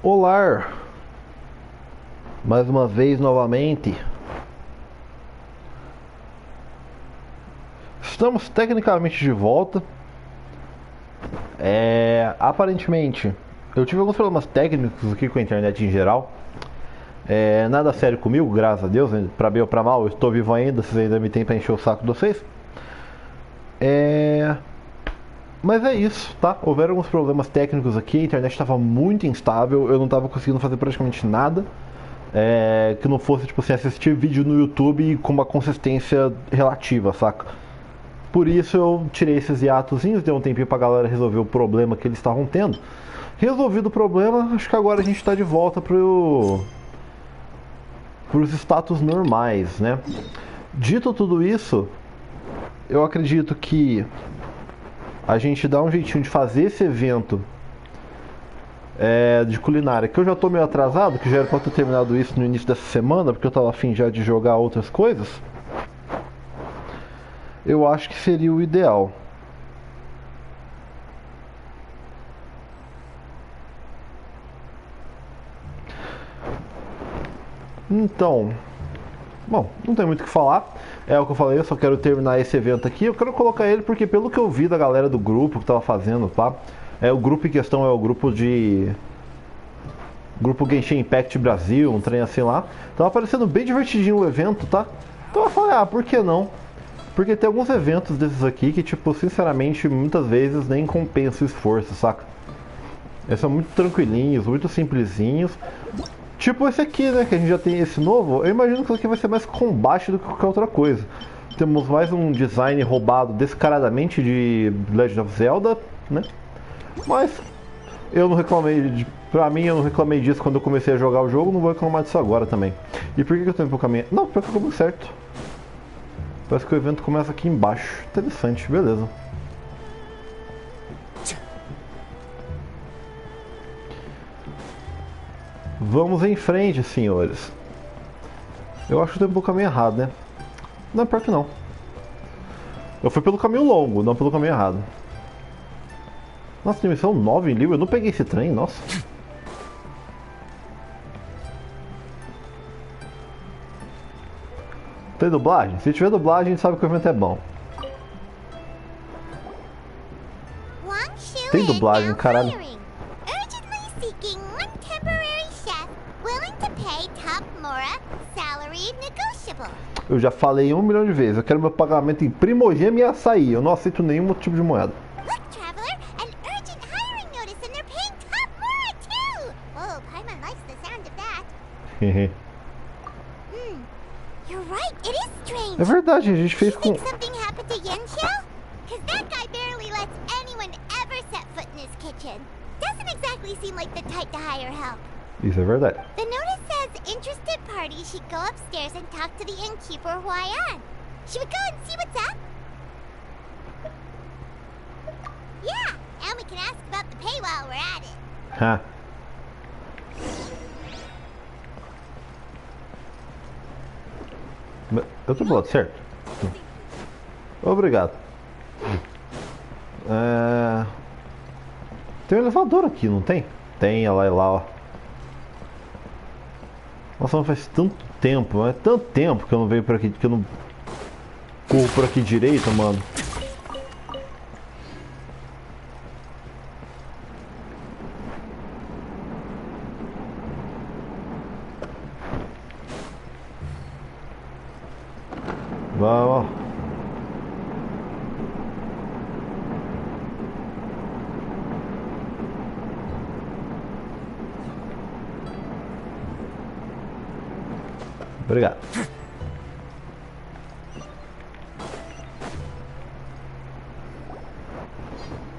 Olá, mais uma vez novamente. Estamos tecnicamente de volta. Aparentemente, eu tive alguns problemas técnicos aqui com a internet em geral. Nada sério comigo, graças a Deus, pra bem ou pra mal, eu estou vivo ainda, vocês ainda me têm pra encher o saco de vocês. Mas é isso, tá? Houveram alguns problemas técnicos aqui, a internet estava muito instável, eu não estava conseguindo fazer praticamente nada que não fosse, tipo assim, assistir vídeo no YouTube com uma consistência relativa, saca? Por isso eu tirei esses hiatozinhos, dei um tempinho pra galera resolver o problema que eles estavam tendo. Resolvido o problema, acho que agora a gente tá de volta pros status normais, né? Dito tudo isso, eu acredito que a gente dá um jeitinho de fazer esse evento de culinária, que eu já tô meio atrasado, que já era pra ter terminado isso no início dessa semana, porque eu tava afim já de jogar outras coisas. Eu acho que seria o ideal. Então, bom, não tem muito o que falar. É o que eu falei, eu só quero terminar esse evento aqui. Eu quero colocar ele porque, pelo que eu vi da galera do grupo que tava fazendo, tá? O grupo em questão é o grupo Grupo Genshin Impact Brasil, um trem assim lá. Tava parecendo bem divertidinho o evento, tá? Então eu falei, por que não? Porque tem alguns eventos desses aqui que, tipo, sinceramente, muitas vezes nem compensa o esforço, saca? Eles são muito tranquilinhos, muito simplesinhos. Tipo esse aqui, né, que a gente já tem esse novo. Eu imagino que isso aqui vai ser mais combate do que qualquer outra coisa. Temos mais um design roubado descaradamente de Legend of Zelda, né? Mas eu não reclamei, pra mim eu não reclamei disso quando eu comecei a jogar o jogo, não vou reclamar disso agora também. E por que eu tô indo pro caminho? Não, porque eu tô certo. Parece que o evento começa aqui embaixo. Interessante, beleza. Vamos em frente, senhores. Eu acho que eu tô indo pelo caminho errado, né? Não, pior que não. Eu fui pelo caminho longo, não pelo caminho errado. Nossa, dimensão 9 em livro, eu não peguei esse trem, nossa. Tem dublagem? Se tiver dublagem, a gente sabe que o evento é bom. Tem dublagem, caralho. Eu já falei 1 milhão de vezes, eu quero meu pagamento em primogêmeo e açaí, eu não aceito nenhum outro tipo de moeda. É verdade, a gente fez com... Isso é verdade. The notice says interested parties should go upstairs and talk to the innkeeper who I am. Should we go and see what's up? Yeah, and we can ask about the pay while we're at it. Ha. Eu tô do lado certo? Obrigado. Tem um elevador aqui, não tem? Tem, olha lá, ó. Nossa, não faz tanto tempo, é tanto tempo que eu não venho por aqui, que eu não corro por aqui direito, mano. Vamos. Obrigado.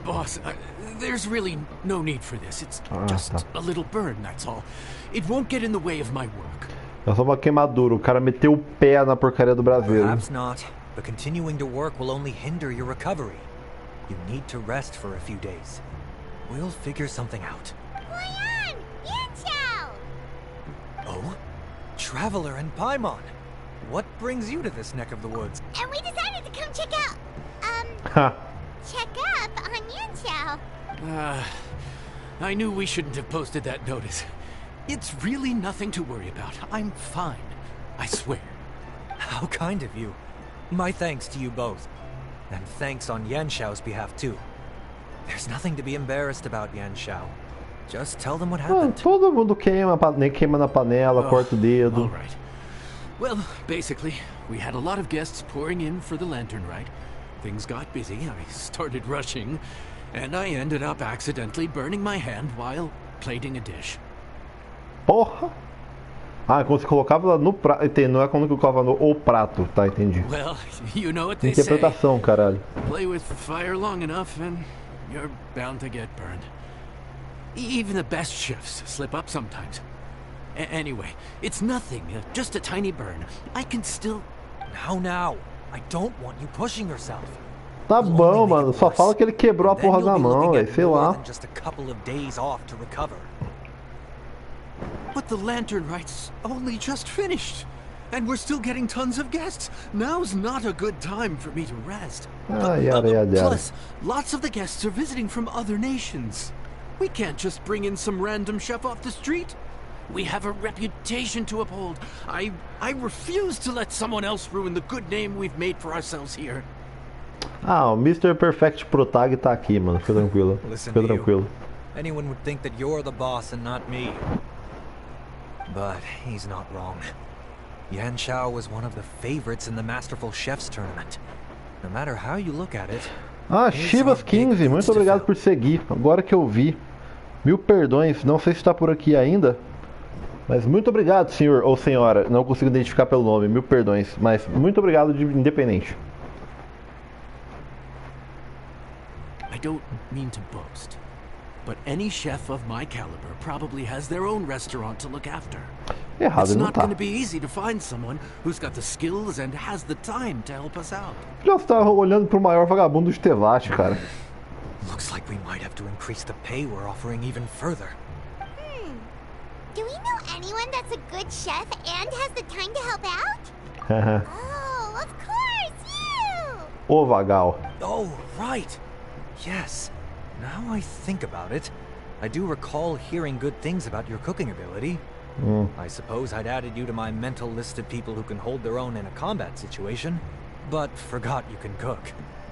Boss, there's really no need for this. It's just a little burn, that's all. It won't get in the way of my work. É só uma queimadura, o cara meteu o pé na porcaria do brasileiro. Perhaps not, but continuing to work will only hinder your recovery. You need to rest for a few days. We'll figure something out. Oh? Traveler and Paimon. What brings you to this neck of the woods? And we decided to come check out, check up on Yanxiao. I knew we shouldn't have posted that notice. It's really nothing to worry about. I'm fine. I swear. How kind of you. My thanks to you both. And thanks on Yanxiao's behalf too. There's nothing to be embarrassed about, Yanxiao. Just tell them what happened. Todo mundo queima na panela, corta o dedo. All right. Well, basically, we had a lot of guests pouring in for the lantern rite. Things got busy, I started rushing, and I ended up accidentally burning my hand while plating a dish. Porra! Ah, quando você colocava ela no prato. Não é quando colocava o prato, tá? Entendi. Well, you know what they say. Interpretação, caralho. Play with fire long enough and you're bound to get burned. Even the best chefs slip up sometimes. Anyway, it's nothing, just a tiny burn. I can still... Now. I don't want you pushing yourself. Tá bom, mano. Só fala que ele quebrou a porra da mão, velho. Sei lá. Just a couple of days off to recover. But the lantern rite's only just finished. And we're still getting tons of guests. Now's not a good time for me to rest. Yada. Plus, lots of the guests are visiting from other nations. We can't just bring in some random chef off the street. We have a reputation to uphold. I refuse to let someone else ruin the good name we've made for ourselves here. Ah, o Mr. Perfect Protag tá aqui, mano. Fica tranquilo. Fica tranquilo. Anyone would think that you're the boss and not me. But he's not wrong. Yanxiao was one of the favorites in the Masterful Chefs tournament. No matter how you look at it. Ah, Chivas15, muito obrigado por seguir. Agora que eu vi. 1000 perdões, não sei se está por aqui ainda. Mas muito obrigado, senhor ou senhora. Não consigo identificar pelo nome, 1000 perdões. Mas muito obrigado de independente. I don't mean to boast, but any chef of my caliber probably has their own restaurant to look after. Errado, it's não not tá. going to be easy to find someone who's got the skills and has the time to help us out. Já está olhando pro maior vagabundo de Tevate, cara. Looks like we might have to increase the pay we're offering even further. Do we know anyone that's a good chef and has the time to help out? Oh, of course, you! Ô Vagal. Oh, right. Yes. Now I think about it, I do recall hearing good things about your cooking ability. I suppose I'd added you to my mental list of people who can hold their own in a combat situation, but forgot you can cook.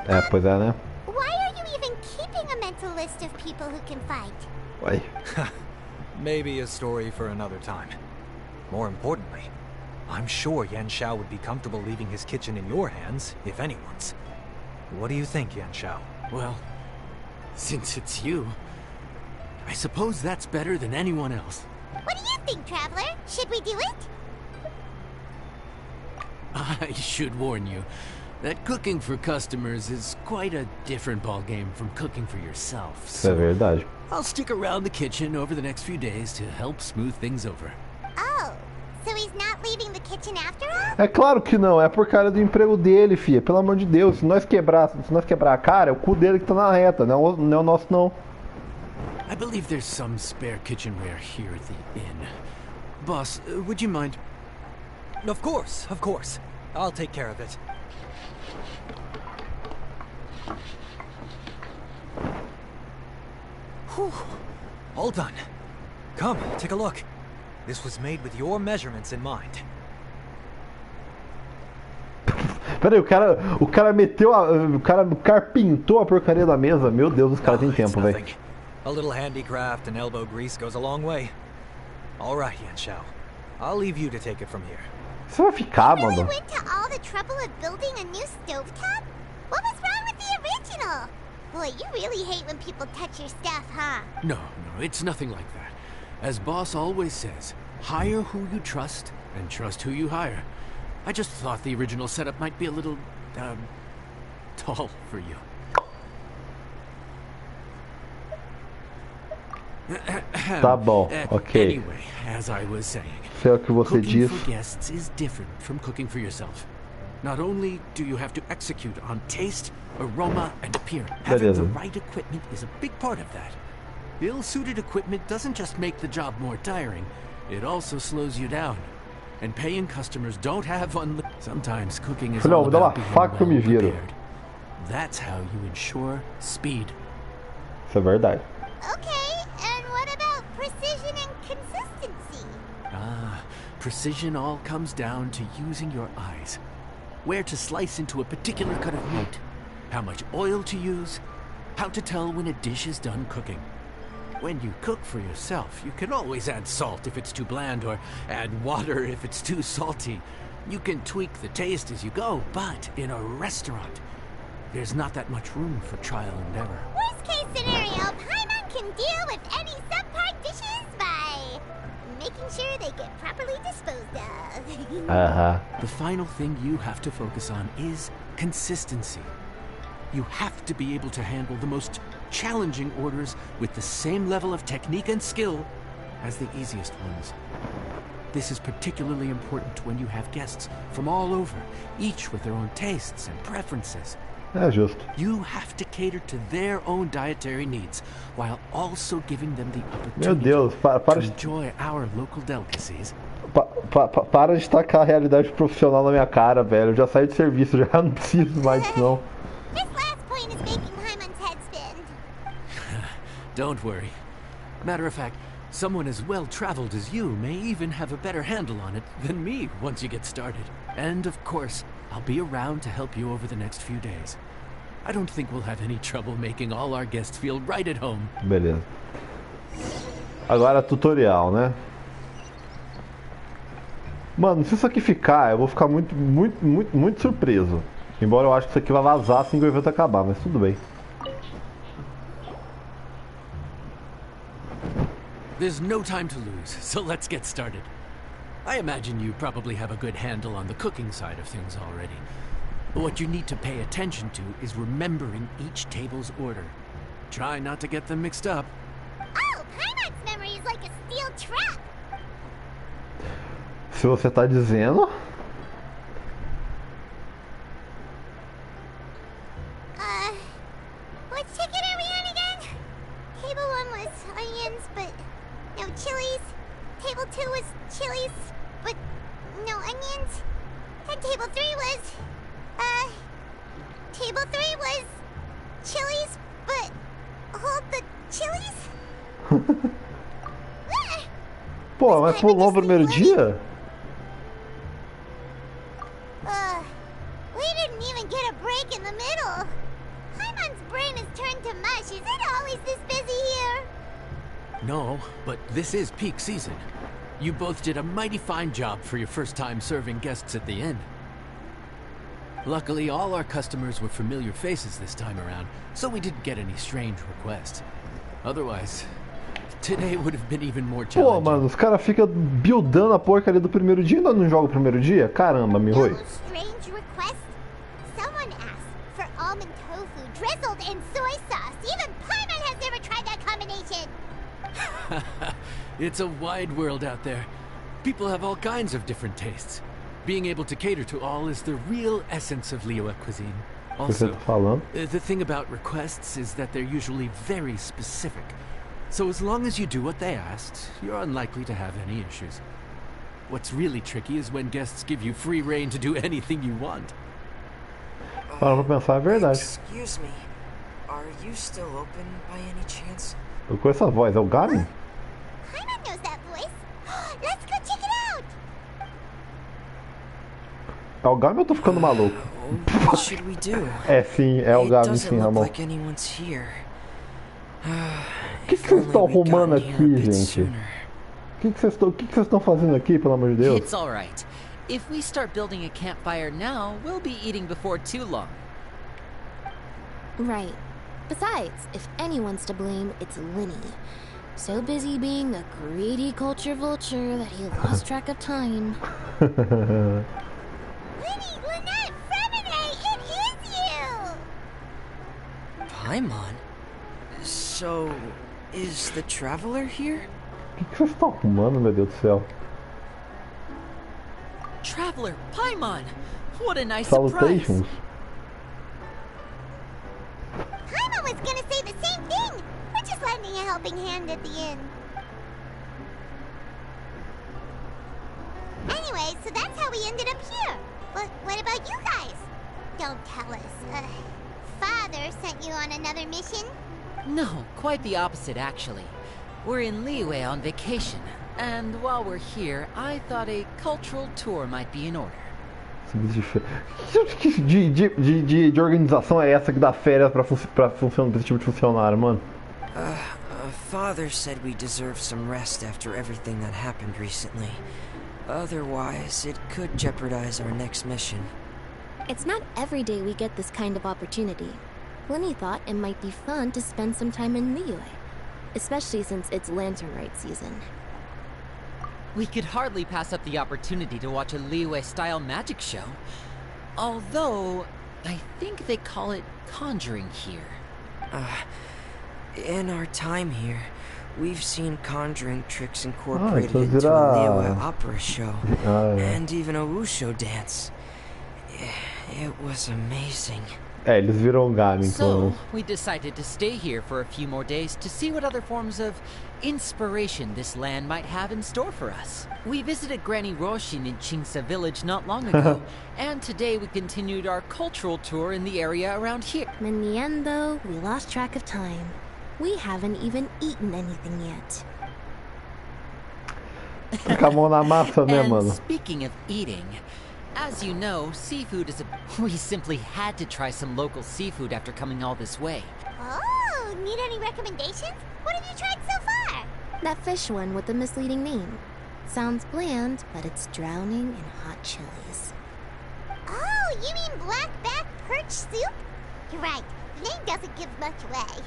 É, pois é, né? Why are you even keeping a mental list of people who can fight? Ué. Maybe a story for another time. More importantly, I'm sure Yanxiao would be comfortable leaving his kitchen in your hands, if anyone's. What do you think, Yanxiao? Well, since it's you, I suppose that's better than anyone else. What do you think, Traveler? Should we do it? I should warn you that cooking for customers is quite a different ballgame from cooking for yourself. Isso é verdade. I'll stick around the kitchen over the next few days to help smooth things over. Oh, so he's not leaving the kitchen after all? É claro que não, é por causa do emprego dele, filha. Pelo amor de Deus, se nós quebrar a cara, é o cu dele que tá na reta, não é o nosso não. I believe there's some spare kitchenware here at the inn. Boss, would you mind? Of course. I'll take care of it. Whew. All done. Come, take a look. This was made with your measurements in mind. Peraí, o cara meteu o cara pintou a porcaria da mesa. Meu Deus, os caras têm tempo, velho. A little handicraft and elbow grease goes a long way. All right, Yanxiao. I'll leave you to take it from here. Você vai ficar, You really mano? went to all the trouble of building a new stovetop? What was wrong with the original? Boy, you really hate when people touch your stuff, huh? No, it's nothing like that. As Boss always says, hire who you trust and trust who you hire. I just thought the original setup might be a little, tall for you. Tá bom, ok. Anyway, as I was saying, Sei o que você cooking diz. for guests is different from cooking for yourself. Not only do you have to execute on taste, aroma, and appearance, having the right equipment is a big part of that. Ill-suited equipment doesn't just make the job more tiring, it also slows you down. And paying customers don't have sometimes cooking is all about being well prepared. That's how you ensure speed. Isso é verdade. Okay, and what about precision and consistency? Precision all comes down to using your eyes. Where to slice into a particular cut of meat, how much oil to use, how to tell when a dish is done cooking. When you cook for yourself, you can always add salt if it's too bland or add water if it's too salty. You can tweak the taste as you go, but in a restaurant, there's not that much room for trial and error. Worst case scenario, Paimon can deal with any subpar dishes by making sure they get properly disposed of. The final thing you have to focus on is consistency. You have to be able to handle the most challenging orders with the same level of technique and skill as the easiest ones. This is particularly important when you have guests from all over, each with their own tastes and preferences. É justo. You have to cater to their own dietary needs, while also giving them the Meu opportunity Deus, para to de, enjoy our local delicacies. para de tacar a realidade profissional na minha cara, velho. Eu já saí de serviço, já não preciso mais disso, não. This last point is making Paimon's head spin. Don't worry. Matter of fact, someone as well-traveled as you may even have a better handle on it than me once you get started. And of course, I'll be around to help you over the next few days. I don't think we'll have any trouble making all our guests feel right at home. Beleza. Agora tutorial, né? Mano, se isso aqui ficar, eu vou ficar muito surpreso. Embora eu acho que isso aqui vai vazar assim que o evento acabar, mas tudo bem. There's no time to lose, so let's get started. I imagine you probably have a good handle on the cooking side of things already. What you need to pay attention to is remembering each table's order. Try not to get them mixed up. Oh, Paimon's memory is like a steel trap. Se você tá dizendo... Which ticket are we on again? Table 1 was onions, but no chilies. Table 2 was chilies, but no onions. And table 3 was, table 3 was chilies, but hold the chilies? Pô, mas pulou o primeiro dia? We didn't even get a break in the middle. Paimon's brain has turned to mush. Is it always this busy here? No, but this is peak season. You both did a mighty fine job for your first time serving guests at the inn. Luckily, all our customers were familiar faces this time around, so we didn't get any strange requests. Otherwise, today would have been even more Pô, challenging. mano, os caras ficam buildando a porcaria do primeiro dia e nós não jogam o primeiro dia? Caramba, No Mihoi. strange request? Someone asked for almond tofu drizzled in soy sauce. Even Paimon has never tried that combination. It's a wide world out there. People have all kinds of different tastes. Being able to cater to all is the real essence of Liyue cuisine. Also, the thing about requests is that they're usually very specific. So as long as you do what they asked, you're unlikely to have any issues. What's really tricky is when guests give you free rein to do anything you want. Para pra pensar, é verdade. Excuse me, are you still open by any chance? Eu conheço essa voz, é o Gamin? Paimon knows that voice. Let's go check it out. É o Gamin ou eu tô ficando maluco? What should we do? É sim, é o Gamin sim, It doesn't look Ramon. like anyone's here. O que vocês estão arrumando aqui, gente? O que vocês estão fazendo aqui, pelo amor de Deus? It's all right. If we start building a campfire now, we'll be eating before too long. Right. Besides, if anyone's to blame, it's Linny. So busy being a greedy culture vulture that he lost track of time. Linny, Lynette, Fremine, it is you! Paimon? So, is the traveler here? O que vocês estão arrumando, meu Deus do céu? Traveler, Paimon! What a nice surprise! Salutations. Paimon was gonna say the same thing. We're just lending a helping hand at the inn. Anyway, so that's how we ended up here. But what about you guys? Don't tell us. Father sent you on another mission? No, quite the opposite actually. We're in Liyue on vacation. And while we're here, I thought a cultural tour might be in order. Que tipo de organização é essa que dá férias pra esse tipo de funcionário, mano? Father said we deserve some rest after everything that happened recently. Otherwise, it could jeopardize our next mission. It's not every day we get this kind of opportunity. Lenny thought it might be fun to spend some time in Liyue, especially since it's Lantern Rite season. We could hardly pass up the opportunity to watch a Liyue-style magic show. Although, I think they call it conjuring here. In our time here, we've seen conjuring tricks incorporated into a Liyue opera show, and even a wushu dance. It was amazing. Eles viram game, So, we decided to stay here for a few more days to see what other forms of inspiration this land might have in store for us. We visited Granny Roshin in Chingsa village not long ago, and today we continued our cultural tour in the area around here. In the end, though, we lost track of time. We haven't even eaten anything yet. Fica a mão na massa, né, And mano? speaking of eating, as you know, seafood is we simply had to try some local seafood after coming all this way. Oh, need any recommendations? What have you tried so far? That fish one with the misleading name. Sounds bland, but it's drowning in hot chilies. Oh, you mean black-back perch soup? You're right, the name doesn't give much away.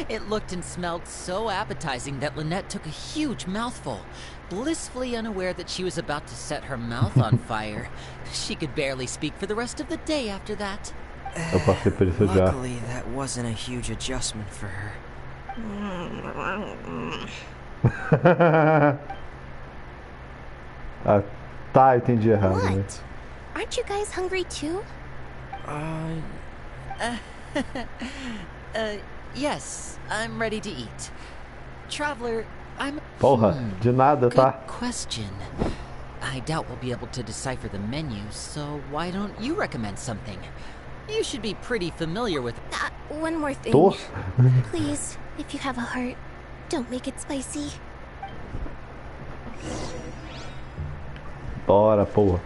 It looked and smelled so appetizing that Lynette took a huge mouthful, blissfully unaware that she was about to set her mouth on fire. She could barely speak for the rest of the day after that. Eu passei por isso já. Luckily, that wasn't a huge adjustment for her. Tá, entendi errado. Né? What? Aren't you guys hungry too? Yes, I'm ready to eat. Traveler, I'm... Porra, de nada, tá? Good question. I doubt we'll be able to decipher the menu, so why don't you recommend something? You should be pretty familiar with... One more thing. Tô? Please, if you have a heart, don't make it spicy. Bora, porra.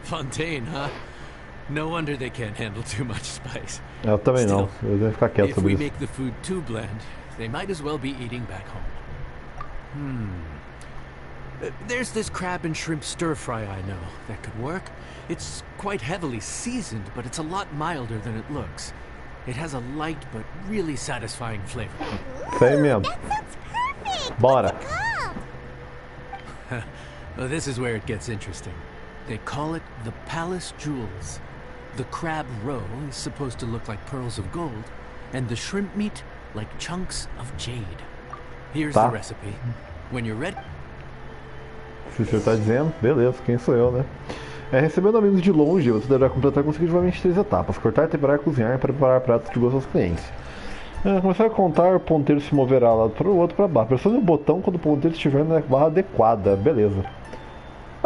Fontaine, huh? No wonder they can't handle too much spice. Eu também não. Eu devo ficar quieto If sobre we isso. make the food too bland, they might as well be eating back home. There's this crab and shrimp stir-fry I know that could work. It's quite heavily seasoned, but it's a lot milder than it looks. It has a light but really satisfying flavor. Sei mesmo. That sounds perfect! Bora. What's it called? Well, this is where it gets interesting. They call it the Palace Jewels. The crab roe is supposed to look like pearls of gold, and the shrimp meat like chunks of jade. Here's Tá. the recipe. When you're ready... Se o senhor tá dizendo, beleza, quem sou eu, né? Recebendo amigos de longe, você deverá completar consecutivamente 3 etapas: cortar, temperar, cozinhar para preparar pratos de gosto aos clientes. Começar a contar, o ponteiro se moverá lá para o outro para baixo. Pressione o botão quando o ponteiro estiver na barra adequada. Beleza.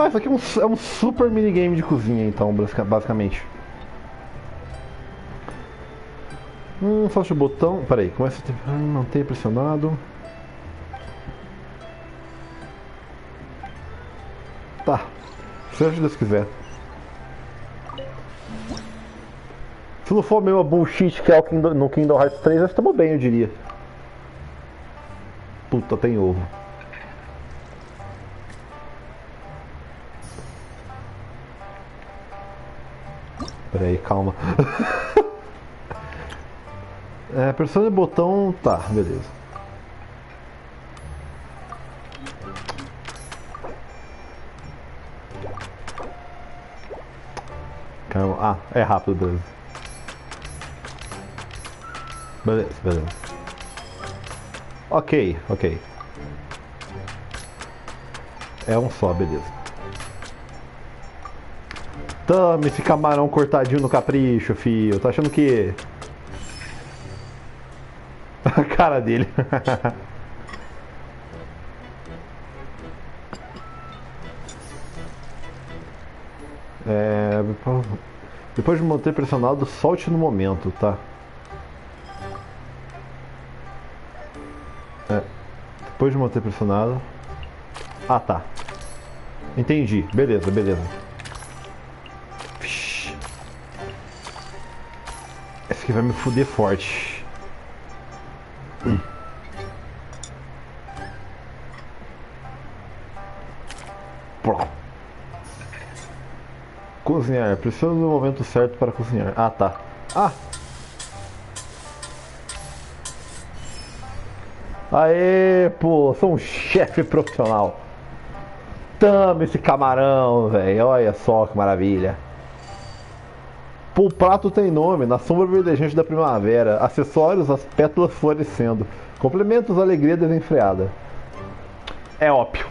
Isso aqui é um super minigame de cozinha, então, basicamente. Faça o botão. Peraí, começa a temperar, mantenha pressionado. Tá. Seja Deus quiser. Se não for meio a bullshit que é no Kingdom Hearts 3, nós estamos bem, eu diria. Puta, tem ovo. Peraí, calma. Pressione o botão. Tá, beleza. Calma. É rápido, beleza. Beleza. Ok. É um só, beleza. Tome esse camarão cortadinho no capricho, fio. Tá achando que... A cara dele. Depois de manter pressionado, solte no momento, tá? Depois de manter pressionado... Ah, tá. Entendi. Beleza, beleza. Esse aqui vai me fuder forte. Cozinhar. Preciso do momento certo para cozinhar. Ah, tá. Ah! Aê, pô, sou um chefe profissional. Tama esse camarão, velho. Olha só que maravilha. Pô, o prato tem nome. Na sombra verdejante da primavera. Acessórios, as pétalas florescendo. Complementos, alegria desenfreada. É óbvio.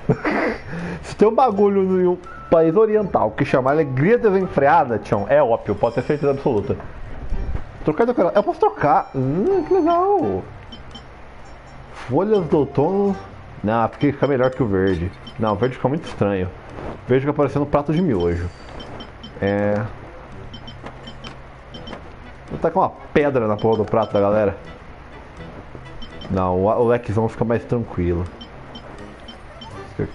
Se tem um bagulho no país oriental que chama alegria desenfreada, tchão, é óbvio. Pode ter certeza absoluta. Trocar de decoração. Eu posso trocar. Que legal. Folhas do outono. Não, porque fica melhor que o verde. Não, o verde fica muito estranho. O verde fica parecendo um prato de miojo. Vou tacar uma pedra na porra do prato da galera. Não, o lequezão fica mais tranquilo.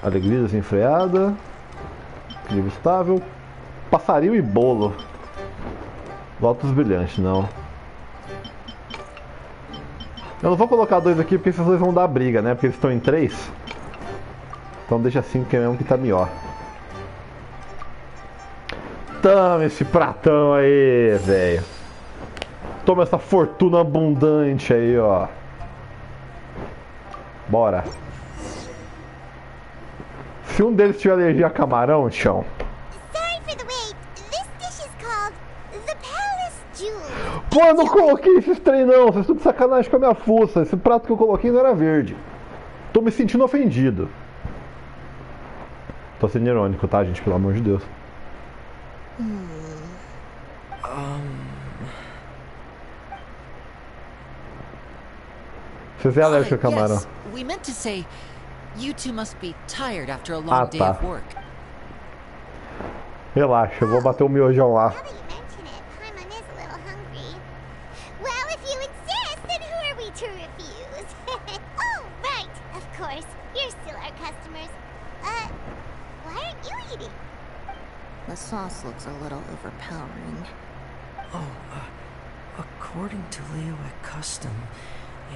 Alegria desenfreada. Equilíbrio estável. Passarinho e bolo. Lotus brilhante, não. Eu não vou colocar dois aqui porque esses dois vão dar briga, né? Porque eles estão em 3. Então deixa assim que é mesmo que tá melhor. Toma esse pratão aí, velho. Toma essa fortuna abundante aí, ó. Bora. Se um deles tiver alergia a camarão, chão. Pô, eu não coloquei esses trem não, vocês estão de sacanagem com a minha força. Esse prato que eu coloquei não era verde. Tô me sentindo ofendido. Tô sendo irônico, tá, gente? Pelo amor de Deus. Vocês é alérgico a camarão. Yes, we meant to say, you two must be tired after a long day of work. Relaxa, eu vou bater o miojão lá. The sauce looks a little overpowering. According to Leo at custom,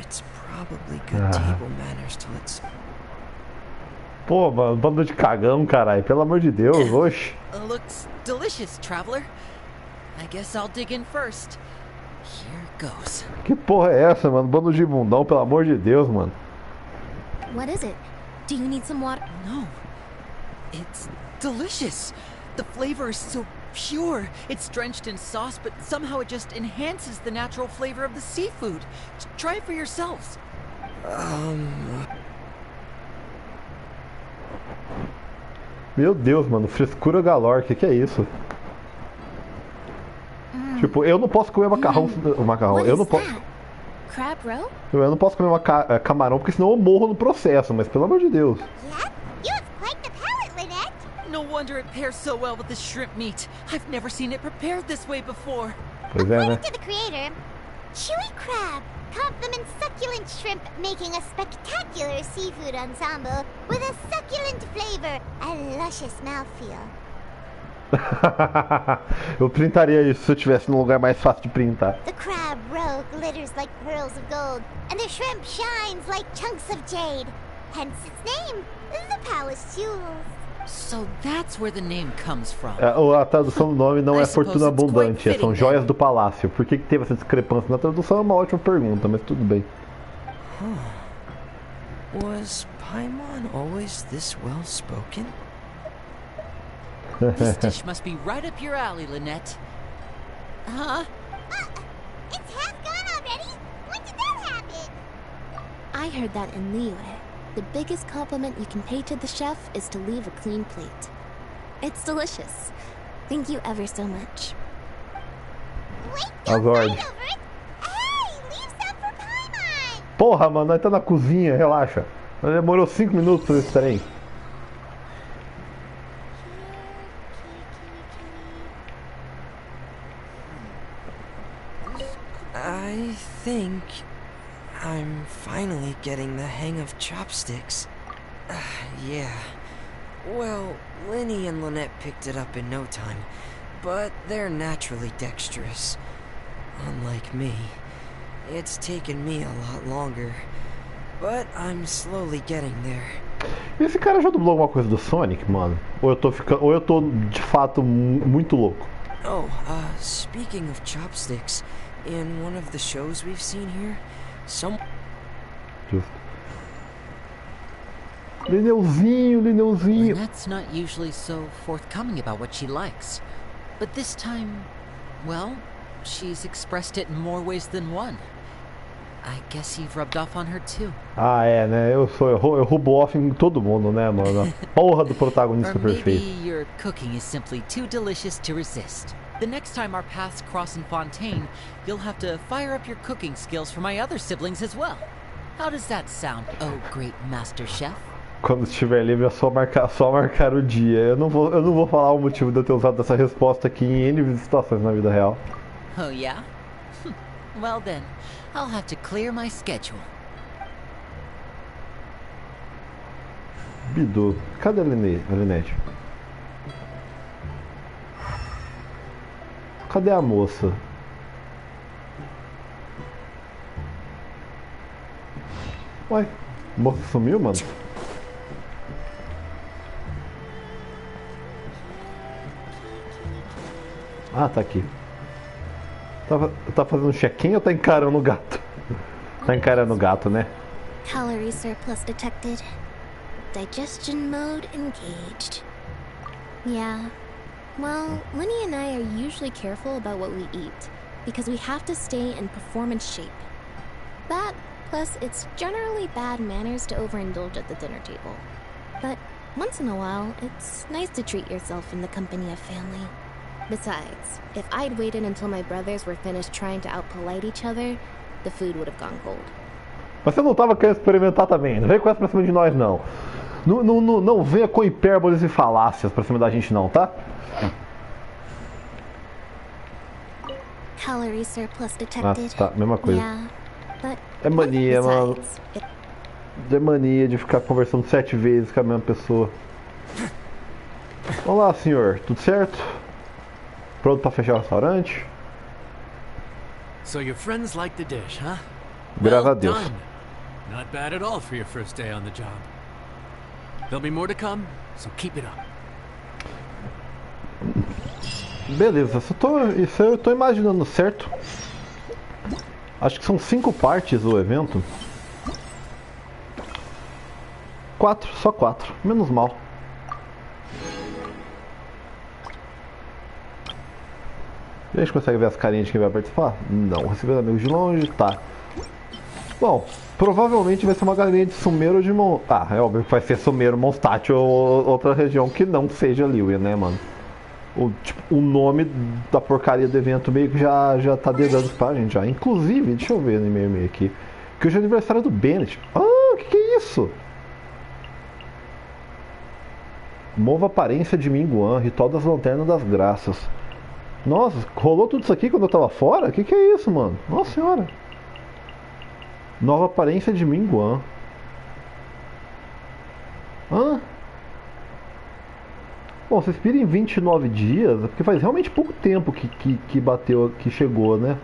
it's probably good table manners to let. Pô, mano, bando de cagão, caralho. Pelo amor de Deus, oxe. Looks delicious, traveler. I guess I'll dig in first. Here goes. Que porra é essa, mano? Bando de bundão, pelo amor de Deus, mano. What is it? Do you need some water? No. It's delicious. The flavor is so pure. It's drenched in sauce, but somehow it just enhances the natural flavor of the seafood. Try it for yourselves. Meu Deus, mano, frescura galore, que é isso? Tipo, eu não posso comer macarrão, eu não posso. Crab roe? Eu não posso comer camarão porque senão eu morro no processo, mas pelo amor de Deus. No wonder it pairs so well with the shrimp meat. I've never seen it prepared this way before. Pois é, né? According to the creator, chewy crab complements succulent shrimp, making a spectacular seafood ensemble with a succulent flavor and luscious mouthfeel. Eu printaria isso se eu estivesse num lugar mais fácil de printar. The crab roe glitters like pearls of gold, and the shrimp shines like chunks of jade. Hence its name, the palace jewels. So that's where the name comes from. A tradução do nome não é fortuna abundante, são joias do palácio. Por que teve essa discrepância na tradução? É uma ótima pergunta, mas tudo bem. Was Paimon always this well spoken? This dish must be right up your alley, Lynette. Huh? It's half gone already? When did that happen? I heard that in Liyue. The biggest compliment you can pay to the chef is to leave a clean plate. It's delicious. Thank you ever so much. Wait, don't fight over it. Hey, leave some for Paimon. Porra, mano, nós tá na cozinha, relaxa. Demorou 5 minutos pra esse trem. think I'm finally getting the hang of chopsticks. Yeah. Well, Lenny and Lynette picked it up in no time, but they're naturally dexterous. Unlike me, it's taken me a lot longer, but I'm slowly getting there. Esse cara já dublou alguma coisa do Sonic, mano? Ou eu tô de fato muito louco? Oh, speaking of chopsticks, in one of the shows we've seen here, Justo. Lineuzinho. Lynette's not usually so forthcoming about what she likes. But this time, well, she's expressed it in more ways than one. I guess you've rubbed off on her too. Ah, é, né? Eu roubo off em todo mundo, né, mano? A porra do protagonista Or maybe perfeito. your cooking is simply too delicious to resist. The next time our paths cross in Fontaine, you'll have to fire up your cooking skills for my other siblings as well. How does that sound, oh great master chef? Quando estiver livre é só marcar o dia. Eu não vou falar o motivo de eu ter usado essa resposta aqui em N situações na vida real. Oh yeah? Well then, I'll have to clear my schedule. Bidu, cadê a Linette? Cadê a moça? Uai, a moça sumiu, mano? Ah, tá aqui. Tá fazendo check-in ou tá encarando o gato? Tá encarando o gato, né? Calorie surplus detected. Digestion mode engaged. Yeah. Well, Lenny and I are usually careful about what we eat, because we have to stay in performance shape. That, plus it's generally bad manners to overindulge at the dinner table. But once in a while, it's nice to treat yourself in the company of family. Besides, if I'd waited until my brothers were finished trying to outpolite each other, the food would have gone cold. Mas você não tava querendo experimentar também, não vem com essa pra cima de nós não. Não venha com hipérboles e falácias pra cima da gente não, tá? Calorie surplus detected. Ah, tá, mesma coisa. Yeah, but É mania, mano. besides, É mania de ficar conversando 7 vezes com a mesma pessoa. Olá, senhor, tudo certo? Pronto pra fechar o restaurante? So your friends like the dish, huh? Graças a Well Deus. done. Not bad at all for your first day on the job. There'll be more to come, so keep it up. Beleza, isso eu tô imaginando certo. Acho que são 5 partes o evento. 4, só 4, menos mal. A gente consegue ver as carinhas de quem vai participar? Não. Receber amigos de longe? Tá. Bom, provavelmente vai ser uma galinha de Sumeiro ou de Mon... Ah, é óbvio que vai ser Sumeiro, Mondstadt ou outra região que não seja Liyue, né, mano? O nome da porcaria do evento meio que já tá dedando pra gente já. Inclusive, deixa eu ver no e-mail aqui. Que hoje é aniversário do Bennett. Ah, que é isso? Mova aparência de Minguan, ritual das lanternas das graças. Nossa, rolou tudo isso aqui quando eu tava fora? Que é isso, mano? Nossa senhora. Nova aparência de Minguan. Hã? Bom, se expira em 29 dias, porque faz realmente pouco tempo que bateu, que chegou, né?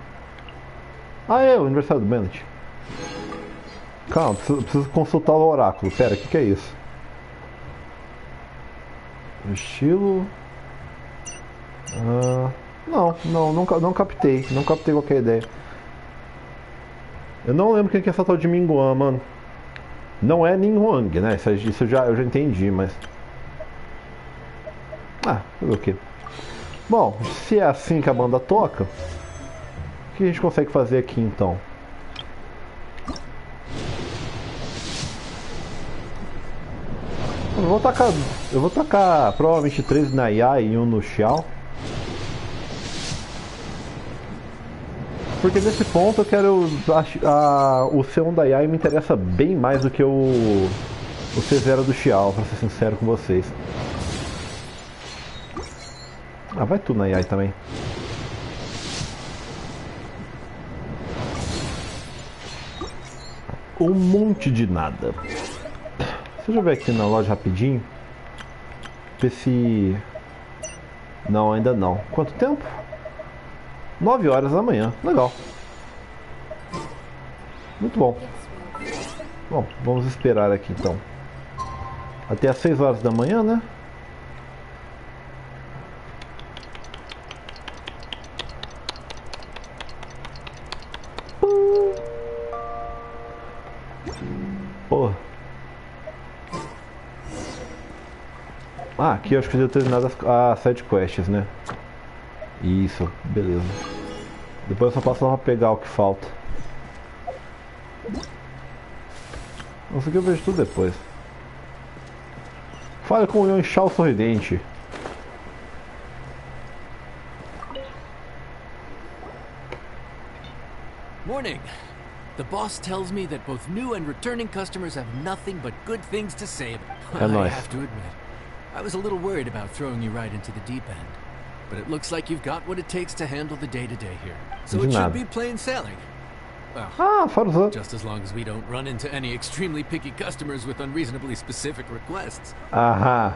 Ah, é, o aniversário do Bennett. Calma, preciso consultar o oráculo. Pera, o que é isso? Estilo... não captei. Não captei qualquer ideia. Eu não lembro quem que é essa tal de Minguan, mano. Não é Ninghuang, né? Isso eu já entendi, mas... Ah, fazer o quê? Bom, se é assim que a banda toca, o que a gente consegue fazer aqui então? Eu vou tacar provavelmente 3 na Yai e 1 no Xiao. Porque nesse ponto eu quero... o C1 da Yai me interessa bem mais do que o C0 do Xiao, pra ser sincero com vocês. Ah, vai tu na Yai também. um monte de nada. Deixa eu ver aqui na loja rapidinho. Ver se... Não, ainda não. Quanto tempo? 9 horas da manhã. Legal. Muito bom. Bom, vamos esperar aqui então. Até às 6 horas da manhã, né? Porra. Ah, aqui eu acho que já terminado as side quests, né? Isso, beleza. Depois eu só passo lá pra pegar o que falta. Isso aqui eu vejo tudo depois. Fale com o Leão Chau Sorridente. Morning. The boss tells me that both new and returning customers have nothing but good things to say about it. I have to admit, I was a little worried about throwing you right into the deep end. But it looks like you've got what it takes to handle the day-to-day here. So it should be plain sailing. Well, just as long as we don't run into any extremely picky customers with unreasonably specific requests. Aham.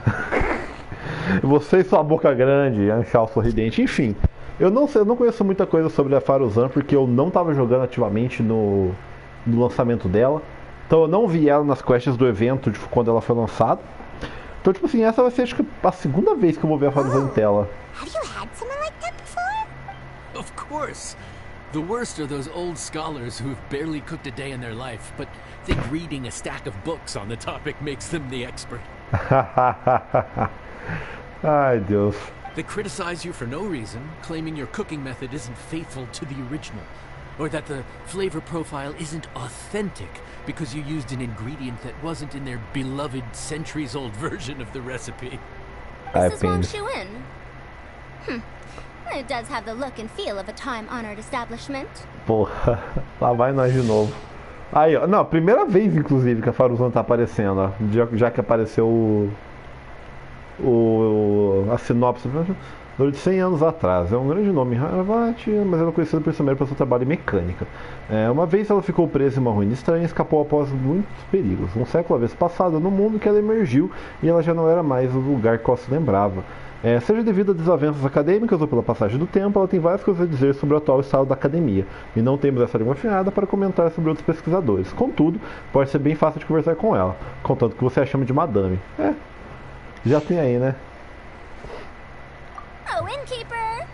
Você e sua boca grande, Anchal Sorridente. Enfim, eu não sei, eu não conheço muita coisa sobre a Faruzan porque eu não estava jogando ativamente no lançamento dela. Então eu não vi ela nas quests do evento de quando ela foi lançada. Então, tipo assim, essa vai ser acho que a segunda vez que eu vou ver a Faruzan em tela. Have you had someone like that before? Of course. The worst are those old scholars who've barely cooked a day in their life, but think reading a stack of books on the topic makes them the expert. Ai, Deus. They criticize you for no reason, claiming your cooking method isn't faithful to the original, or that the flavor profile isn't authentic because you used an ingredient that wasn't in their beloved centuries-old version of the recipe. This is Wang Shuin. It does have the look and feel of a time-honored establishment. Porra, lá vai nós de novo. Aí, ó, não, primeira vez inclusive que a Faruzan tá aparecendo, ó, já que apareceu a sinopse de 100 anos atrás. É um grande nome relevante, mas ela é conhecida principalmente pelo seu trabalho em mecânica. Uma vez ela ficou presa em uma ruína estranha e escapou após muitos perigos. Um século a vez passado no mundo que ela emergiu e ela já não era mais o lugar que ela se lembrava. Seja devido a desavenças acadêmicas ou pela passagem do tempo, ela tem várias coisas a dizer sobre o atual estado da academia, e não temos essa língua afinada para comentar sobre outros pesquisadores. Contudo, pode ser bem fácil de conversar com ela, contanto que você a chame de madame. Já tem aí, né? Oh, innkeeper!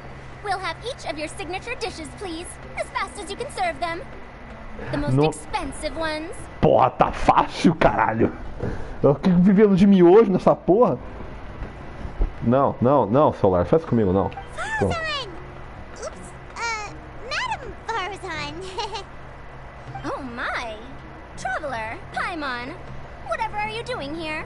We'll have each of your signature dishes, please, as fast as you can serve them. The most expensive ones. Porra, tá fácil, caralho! Eu fico vivendo de miojo nessa porra. Não, celular, faz comigo, não. Faruzan! Oops, Madam Faruzan. Oh my! Traveler, Paimon, whatever are you doing here?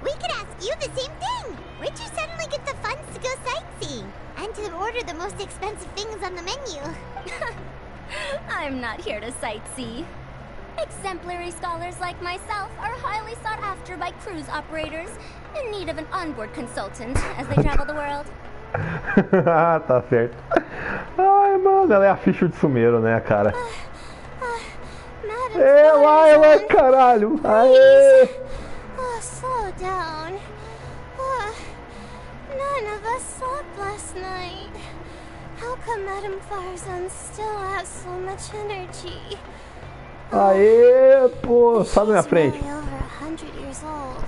We could ask you the same thing. Where'd you suddenly get the funds to go sightseeing? And to order the most expensive things on the menu? I'm not here to sightsee. Exemplary scholars like myself are highly sought after by cruise operators in need of an onboard consultant as they travel the world. Tá certo. Ai, mano, ela é a ficha de sumeiro, né, cara? Ela, caralho! Aê! Slow down. None of us slept last night. How come Madame Faruzan still has so much energy? Aê, pô, sai da minha frente. She's really over 100 years old.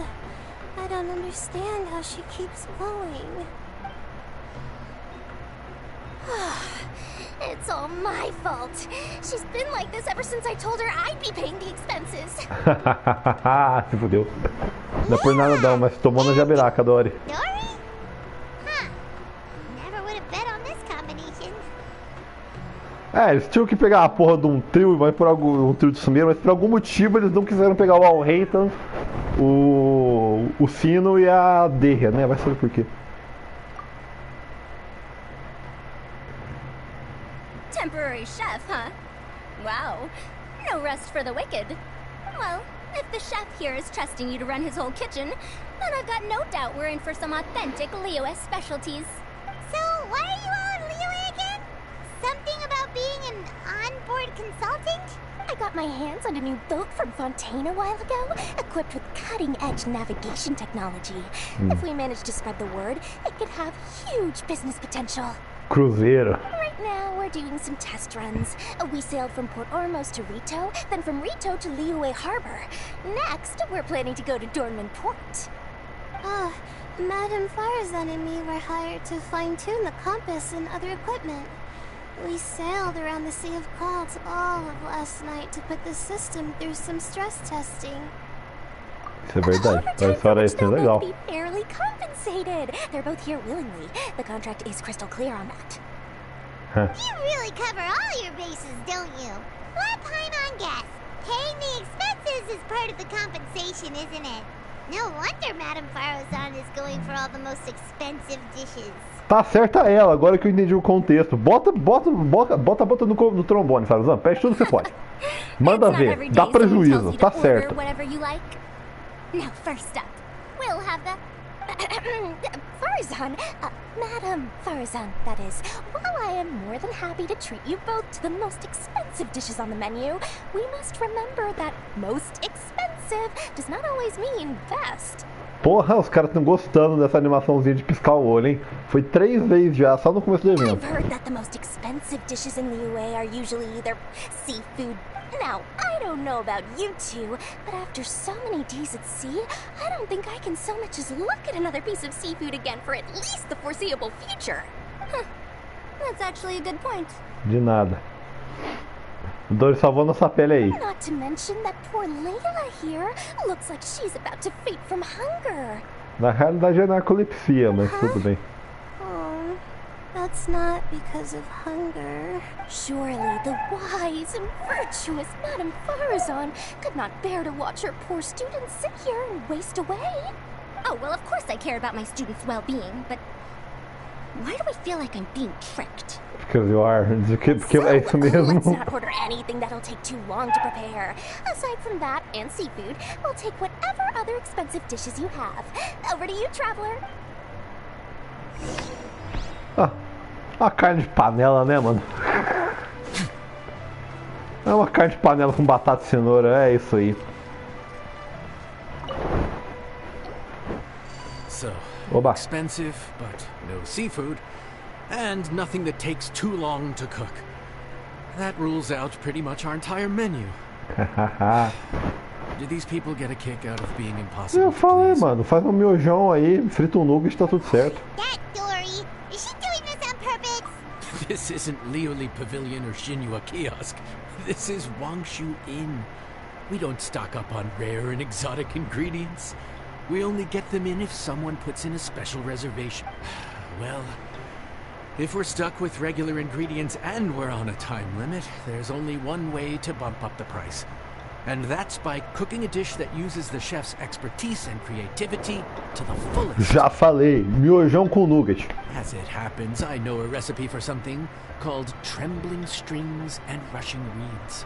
I don't understand how she keeps going. It's all my fault. She's been like this ever since I told her I'd be paying the expenses. Se fudeu. Não é por nada não, mas tomou na jabiraca, Dory. Dory? Huh. Never would have bet on this combination. Eles tinham que pegar a porra de um trio, um trio de sumeiro, mas por algum motivo eles não quiseram pegar o Al-Reitan, o Sino e a Derria, né? Vai saber por quê. Temporary chef, huh? Wow. No rest for the wicked. Well, if the chef here is trusting you to run his whole kitchen, then I've got no doubt we're in for some authentic Liyue specialties. So, why are you all in Liyue again? Something about being an onboard consultant? I got my hands on a new boat from Fontaine a while ago, equipped with cutting-edge navigation technology. If we manage to spread the word, it could have huge business potential. Cruzeiro. Right now, we're doing some test runs. We sailed from Port Ormos to Rito, then from Rito to Liyue Harbor. Next, we're planning to go to Dornman Port. Oh, Madame Farazan and me were hired to fine-tune the compass and other equipment. We sailed around the Sea of Clouds all of last night to put the system through some stress testing. Isso é verdade. A história é legal. Be fairly compensated. They're both here willingly. The contract is crystal clear on that. You really cover all your bases, don't you? Let Paimon guess. Paying the expenses is part of the compensation, isn't it? No wonder Madame Farazan is going for all the most expensive dishes. Tá certa ela, agora que eu entendi o contexto. Bota no trombone, Farazan. Pede tudo que você pode. Manda ver. Dá prejuízo. Tá certo. Now, first up, we'll have the Farazan, Madame Farazan, that is. While I am more than happy to treat you both to the most expensive dishes on the menu, we must remember that most expensive does not always mean best. Porra, os caras estão gostando dessa animaçãozinha de piscar o olho, hein? Foi 3 vezes já, só no começo do evento. I've heard that the most expensive dishes in Liyue are usually either seafood. Now, I don't know about you two, but after so many days at sea, I don't think I can so much as look at another piece of seafood again for at least the foreseeable future. Huh. That's actually a good point. De nada. Dor salvou nossa pele aí. Not to mention that poor Layla here looks like she's about to faint from hunger. Na realidade é narcolepsia, mas tudo bem. Oh, that's not because of hunger. Surely the wise and virtuous Madame Farazan could not bear to watch her poor students sit here and waste away. Oh, well, of course I care about my students' well-being, but why do I feel like I'm being tricked? Because you are. Porque é isso mesmo. Let's not order anything that'll take too long to prepare. Aside from that and seafood, we'll take whatever other expensive dishes you have. Over to you, traveler. Ah, uma carne de panela, né, mano? É uma carne de panela com batata e cenoura, é isso aí. So, Oba. expensive, but no seafood, and nothing that takes too long to cook. That rules out pretty much our entire menu. Do these people get a kick out of being impossible? Eu falei, mano, faz um miojão aí, frita um nugget, tá tudo certo. That Dory, is she doing this on purpose? This isn't Lioli Pavilion or Shinua Kiosk. This is Wangshu Inn. We don't stock up on rare and exotic ingredients. We only get them in if someone puts in a special reservation. Well, if we're stuck with regular ingredients and we're on a time limit, there's only one way to bump up the price. And that's by cooking a dish that uses the chef's expertise and creativity to the fullest. Já falei, miojão com nugget. As it happens, I know a recipe for something called trembling strings and rushing reeds.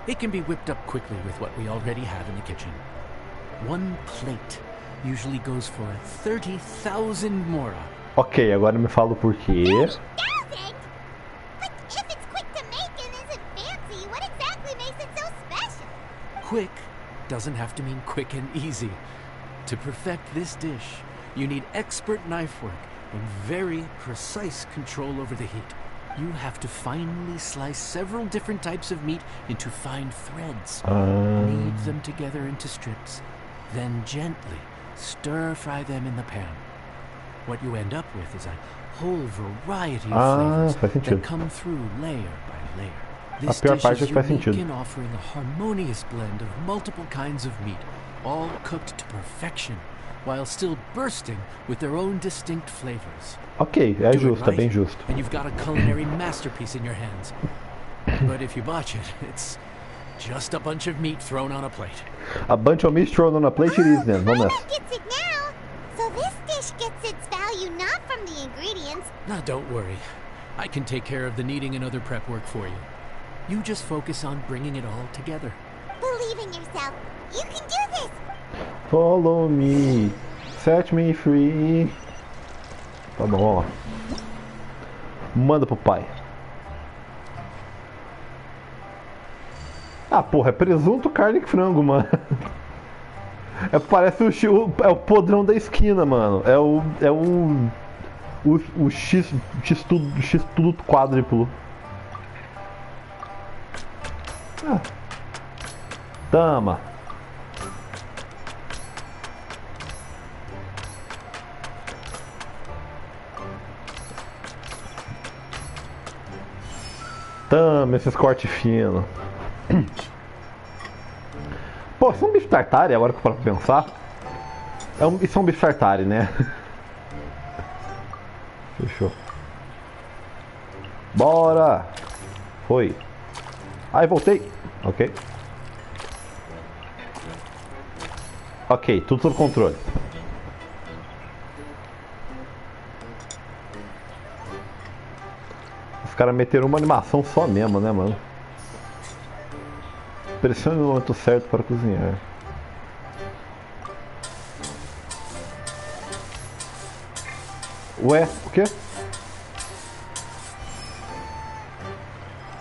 It can be whipped up quickly with what we already have in the kitchen. One plate usually goes for 30,000 mora. Ok, agora me fala o porquê. 30,000? But if it's quick to make and isn't fancy, what exactly makes it so special? Quick doesn't have to mean quick and easy. To perfect this dish, you need expert knife work and very precise control over the heat. You have to finely slice several different types of meat into fine threads. Knead them together into strips, then gently stir-fry them in the pan. What you end up with is a whole variety of flavors that come through layer by layer. This dish is unique in offering a harmonious blend of multiple kinds of meat, all cooked to perfection, while still bursting with their own distinct flavors. Ok, é justo, é bem justo. And you've got a culinary masterpiece in your hands. But if you botch it, it's just a bunch of meat thrown on a plate. A bunch of meat thrown on a plate it is then, vamos nessa. Gets it now. So this dish gets its value not from the ingredients. Now don't worry. I can take care of the kneading and other prep work for you. You just focus on bringing it all together. Believe in yourself. You can do this. Follow me. Set me free. Tá bom, ó. Manda pro pai. Ah, porra, é presunto, carne e frango, mano. Parece é o podrão da esquina, mano. O X tudo quádruplo. Ah. Tama. Tama, esses cortes finos. Pô, isso é um bicho tartare, agora que eu paro pra pensar. Isso é um bicho tartare, né? Fechou. Bora! Foi. Ai, voltei. Ok. Ok, tudo sob controle. Os caras meteram uma animação só mesmo, né, mano? Pressione no momento certo para cozinhar. Ué, o quê?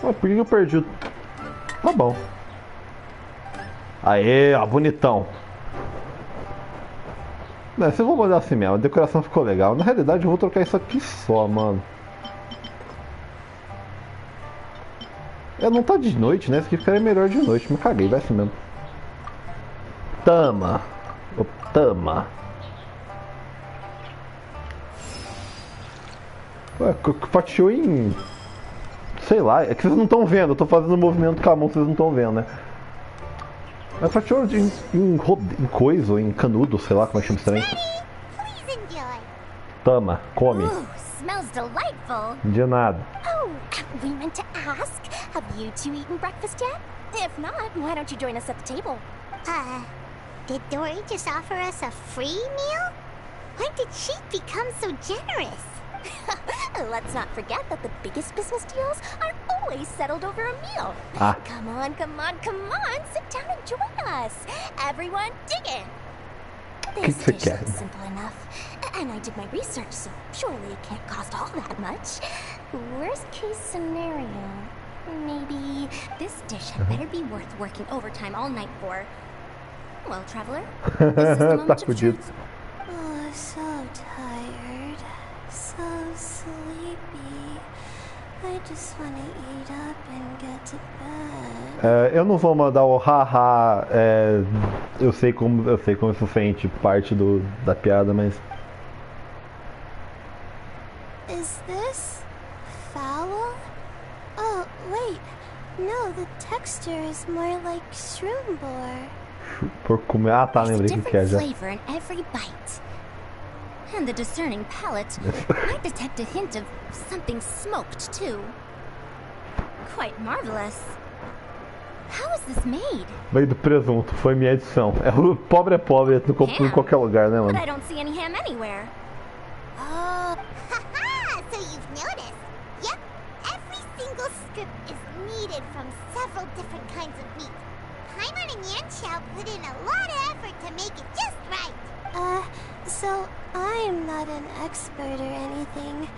Ué, por que eu perdi o... Tá bom. Aê, ó, bonitão. Não, vocês vão mandar assim mesmo, a decoração ficou legal. Na realidade eu vou trocar isso aqui só, mano. Não tá de noite, né? Isso aqui ficaria melhor de noite. Me caguei, vai assim mesmo. Tama. Tama. Ué, fatiou em... Sei lá, é que vocês não estão vendo. Eu tô fazendo um movimento com a mão, vocês não estão vendo, né? Mas fatiou em coisa, ou em canudo, sei lá como é que chama estranho. Tama, come. Smells delightful. De nada. Oh, we meant to ask, have you two eaten breakfast yet? If not, why don't you join us at the table? Did Dory just offer us a free meal? When did she become so generous? Let's not forget that the biggest business deals are always settled over a meal. Ah. Come on, sit down and join us. Everyone, dig in. This dish looks simple enough, and I did my research, so surely it can't cost all that much. Worst case scenario, maybe this dish had better be worth working overtime all night for. Well, traveler, this is the moment of truth. Oh, so tired, so sleepy. I just want to eat up and get to bed. Eu não vou mandar o haha. Eu sei como isso sente parte da piada, mas. Is this foul? Oh, wait. No, the texture is more like shroom boar. Por comer. Ah, tá, lembrei que é já. Flavor in every bite. And the discerning palate might detect a hint of something smoked too. Quite marvelous. How is this made? Veio do presunto, foi minha edição. O pobre é pobre em qualquer lugar, né, But mano? I don't see any ham anywhere. Oh, haha! So you've noticed? Yep, every single strip is kneaded from several different kinds of meat. Paimon and Yanxiao put in a lot of effort to make it just right. So I'm not an expert or anything,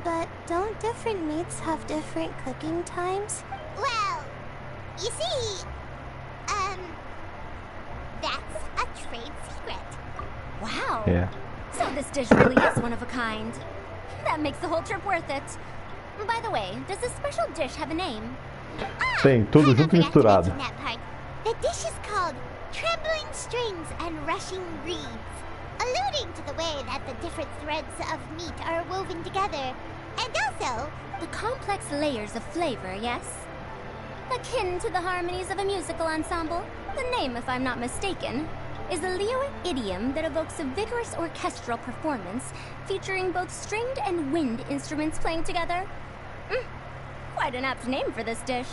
but don't different meats have different cooking times? Well, you see, that's a trade secret. Wow. Yeah. So this dish really is one of a kind. That makes the whole trip worth it. By the way, does this special dish have a name? Tem, tudo I junto e forgot to misturado. mention that part. The dish is called Trembling Strings and Rushing Reeds, alluding to the way that the different threads of meat are woven together. And also, The complex layers of flavor, yes? Akin to the harmonies of a musical ensemble. The name, if I'm not mistaken, is a Leo idiom that evokes a vigorous orchestral performance featuring both stringed and wind instruments playing together. Quite an apt name for this dish.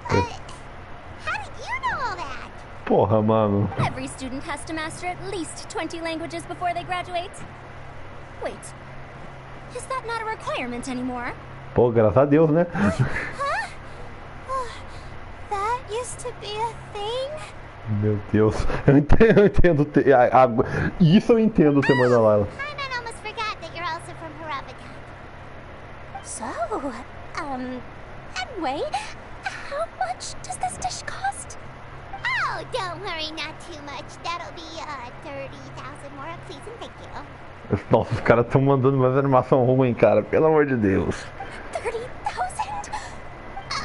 how did you know all that? Porra, mano. Every student has to master at least 20 languages before they graduate. Wait, is that not a requirement anymore? Pô, graças a Deus, né? Huh? Oh, that used to be a thing? Meu Deus. Eu entendo. Isso eu entendo o temor da Layla. Paimon almost forgot that you're also from Haravakan. So, anyway, how much does this dish cost? Oh, don't worry, not too much. That'll be 30,000 more, please and thank you. Nossa, os caras estão mandando mais animação ruim, cara. Pelo amor de Deus. 30,000?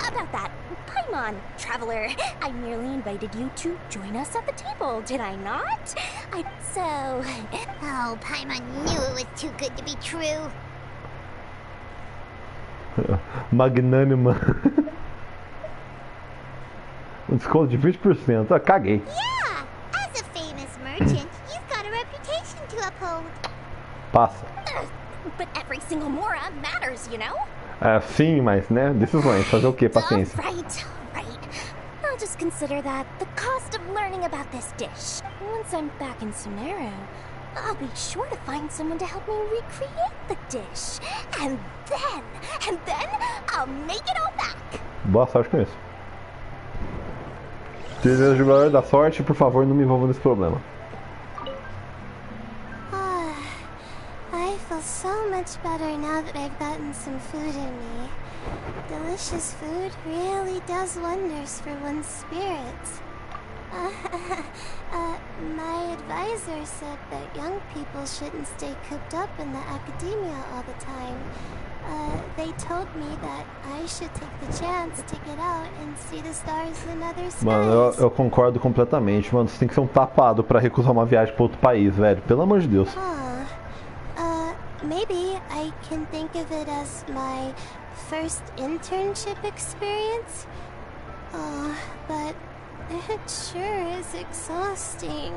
About that. Paimon, traveler, I merely invited you to join us at the table, did I not? Oh, Paimon knew it was too good to be true. Magnânima. Um desconto de 20%. Ah, caguei. Yeah, as a famous merchant, you've got a reputation to uphold. Passa. But every single mora matters, you know? Sim, mas, né? Decisões. Fazer o quê? Paciência. Right. I'll just consider that the cost of learning about this dish. Once I'm back in Sumeru, I'll be sure to find someone to help me recreate the dish. And then, I'll make it all back. Boa sorte com isso. Desejo jogador da sorte, por favor, não me envolva nesse problema. I feel so much better now that I've gotten some food in me. Delicious food really does wonders for one's spirits. My advisor said that young people shouldn't stay cooped up in the academia all the time. They told me that I should take the chance to get out and see the stars in other skies. Mano, eu concordo completamente, mano. Você tem que ser um tapado pra recusar uma viagem pra outro país, velho. Pelo amor de Deus. Maybe I can think of it as my first internship experience. But it sure is exhausting.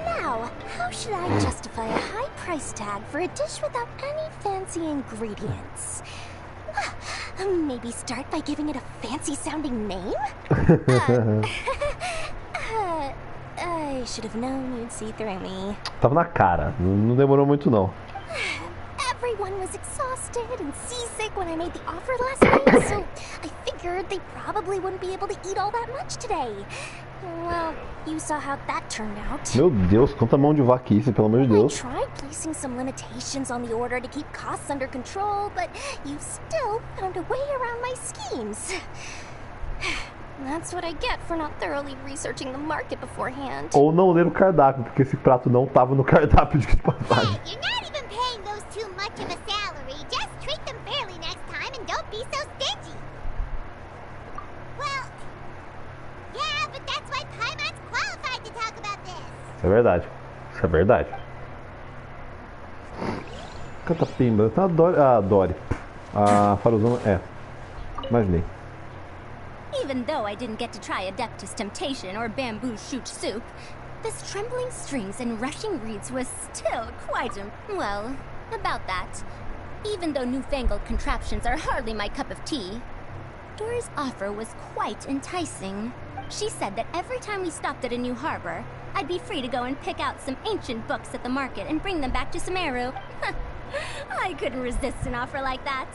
Now, how should I justify a high price tag for a dish without any fancy ingredients? Maybe start by giving it a fancy-sounding name? I should have known you'd see through me. Tava na cara, não demorou muito não. Everyone was exhausted and seasick when I made the offer last week, so I figured they probably wouldn't be able to eat all that much today. Well, you saw how that turned out. Meu Deus, quanta mão de vaquice, pelo amor de Deus. I tried placing some limitations on the order to keep costs under control, but you still found a way around my schemes. That's what I get for not thoroughly researching the market beforehand. Ou não ler o cardápio, porque esse prato não tava no cardápio de passagem. Hey, you're not even paying those too much of a salary. Just treat them fairly next time and don't be so stingy. Well, yeah, but that's why Paimon's qualified to talk about this. Isso é verdade. Isso é verdade. Catapimba. Tá a Dory. A Faruzona é. Imaginei. Even though I didn't get to try Adeptus Temptation or Bamboo Shoot Soup, this trembling strings and rushing reeds was still quite well, about that. Even though newfangled contraptions are hardly my cup of tea, Dora's offer was quite enticing. She said that every time we stopped at a new harbor, I'd be free to go and pick out some ancient books at the market and bring them back to Sumeru. I couldn't resist an offer like that.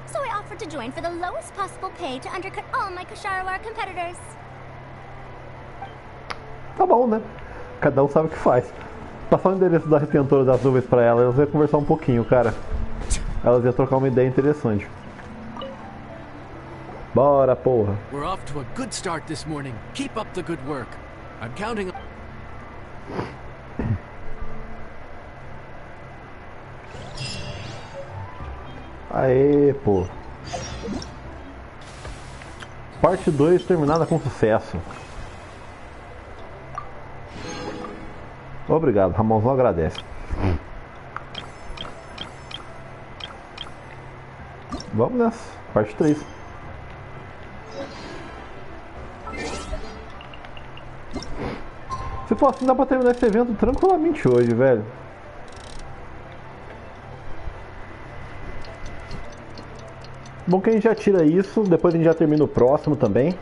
So I offered to join for the lowest possible pay to undercut all my Kosharawar competitors. Tá bom, né? Cada um sabe o que faz. Passar o endereço da retentora das nuvens pra ela, elas iam conversar um pouquinho, cara. Elas iam trocar uma ideia interessante. Bora, porra. We're off to a good start this morning. Keep up the good work. I'm counting on... Aê, pô. Parte 2 terminada com sucesso. Obrigado, Ramonzão agradece. Vamos nessa, parte 3. Se for assim, dá pra terminar esse evento tranquilamente hoje, velho. Bom que a gente já tira isso, depois a gente já termina o próximo também.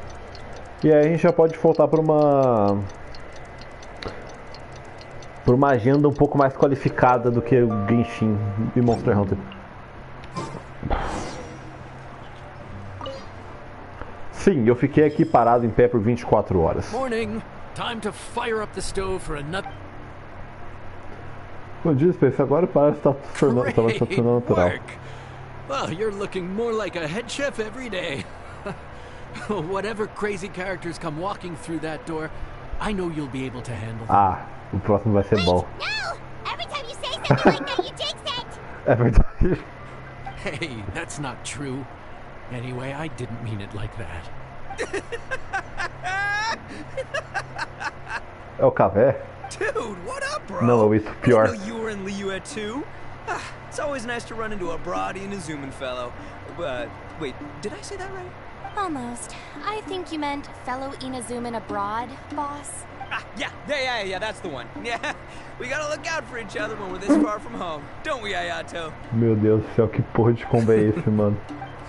E aí a gente já pode voltar para uma agenda um pouco mais qualificada do que o Genshin e Monster Hunter. Sim, eu fiquei aqui parado em pé por 24 horas. Morning. Time to fire up the stove for another... Bom dia, Space. Agora parece que está se tornando natural. Well, you're looking more like a head chef every day. Whatever crazy characters come walking through that door, I know you'll be able to handle them. Ah, o próximo vai ser bom. No! Every time you say something like that, you jinx it! É verdade. Hey, that's not true. Anyway, I didn't mean it like that. É o Cavé? Dude, what up, bro? Não, isso pior. I didn't know you were in Liyue too. It's always nice to run into a Brody and a Zoomin fellow. Wait, did I say that right? Almost. I think you meant fellow Inazuman abroad, boss. Yeah, that's the one. Yeah, we gotta look out for each other when we're this far from home. Don't we, Ayato? Meu Deus do céu, que porra de combo é esse, mano?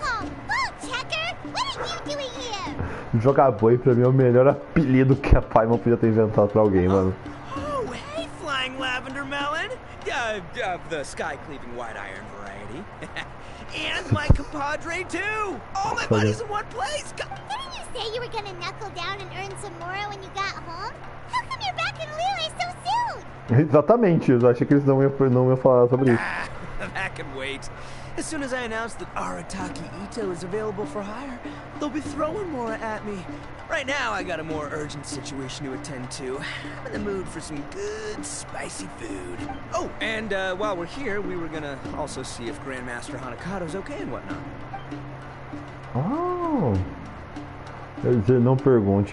Oh, Bullchecker! What are you doing here? Jogar boi pra mim é o melhor apelido que a Paimon podia ter inventado pra alguém, mano. Oh, hey, Flying Lavender Melon! The sky-cleaving white iron variety. And my compadre, too! All my buddies in one place! Didn't you say you were gonna knuckle down and earn some more when you got home? How come you're back in Liyue so soon? Exatamente, eu achei que eles não iam falar sobre isso. That can wait. As soon as I announce that Arataki Ito is available for hire, they'll be throwing more at me. Right now, I got a more urgent situation to attend to. I'm in the mood for some good, spicy food. Oh, and while we're here, we were gonna also see if Grandmaster Hanakado's okay and whatnot. Oh. Quer dizer, não pergunte.